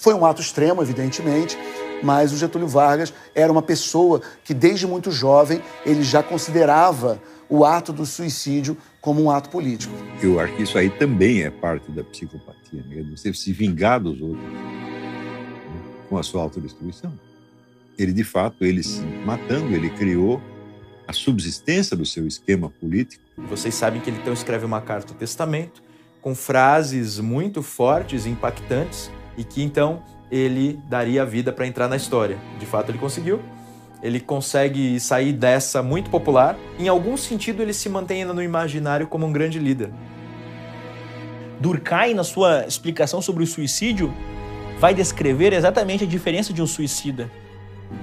Foi um ato extremo, evidentemente, mas o Getúlio Vargas era uma pessoa que, desde muito jovem, ele já considerava o ato do suicídio como um ato político. Eu acho que isso aí também é parte da psicopatia, né? Você se vingar dos outros, né? Com a sua autodestruição. Ele, de fato, ele se matando, ele criou a subsistência do seu esquema político. Vocês sabem que ele então escreve uma carta ao testamento com frases muito fortes e impactantes, e que então ele daria a vida para entrar na história. De fato, ele conseguiu. Ele consegue sair dessa muito popular. Em algum sentido, ele se mantém ainda no imaginário como um grande líder. Durkheim, na sua explicação sobre o suicídio, vai descrever exatamente a diferença de um suicida.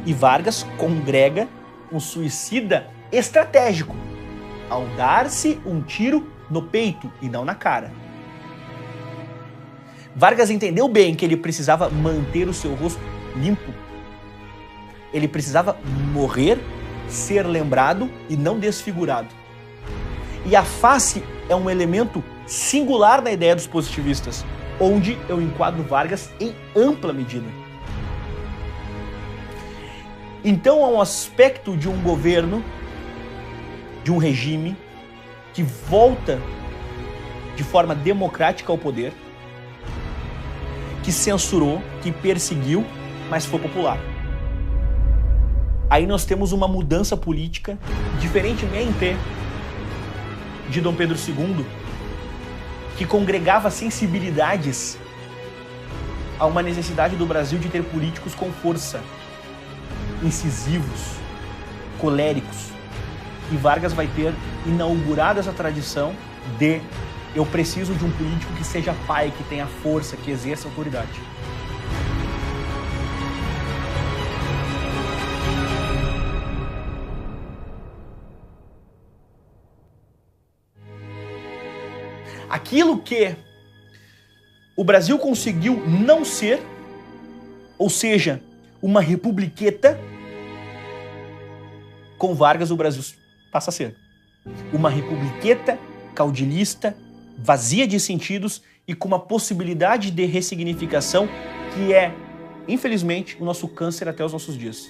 E Vargas congrega um suicida estratégico, ao dar-se um tiro no peito e não na cara. Vargas entendeu bem que ele precisava manter o seu rosto limpo. Ele precisava morrer, ser lembrado e não desfigurado. E a face é um elemento singular na ideia dos positivistas, onde eu enquadro Vargas em ampla medida. Então há um aspecto de um governo, de um regime, que volta de forma democrática ao poder, que censurou, que perseguiu, mas foi popular. Aí nós temos uma mudança política, diferentemente de Dom Pedro II, que congregava sensibilidades a uma necessidade do Brasil de ter políticos com força, incisivos, coléricos. E Vargas vai ter inaugurado essa tradição de eu preciso de um político que seja pai, que tenha força, que exerça autoridade. Aquilo que o Brasil conseguiu não ser, ou seja, uma republiqueta, com Vargas o Brasil passa a ser uma republiqueta caudilhista, vazia de sentidos e com uma possibilidade de ressignificação que é, infelizmente, o nosso câncer até os nossos dias.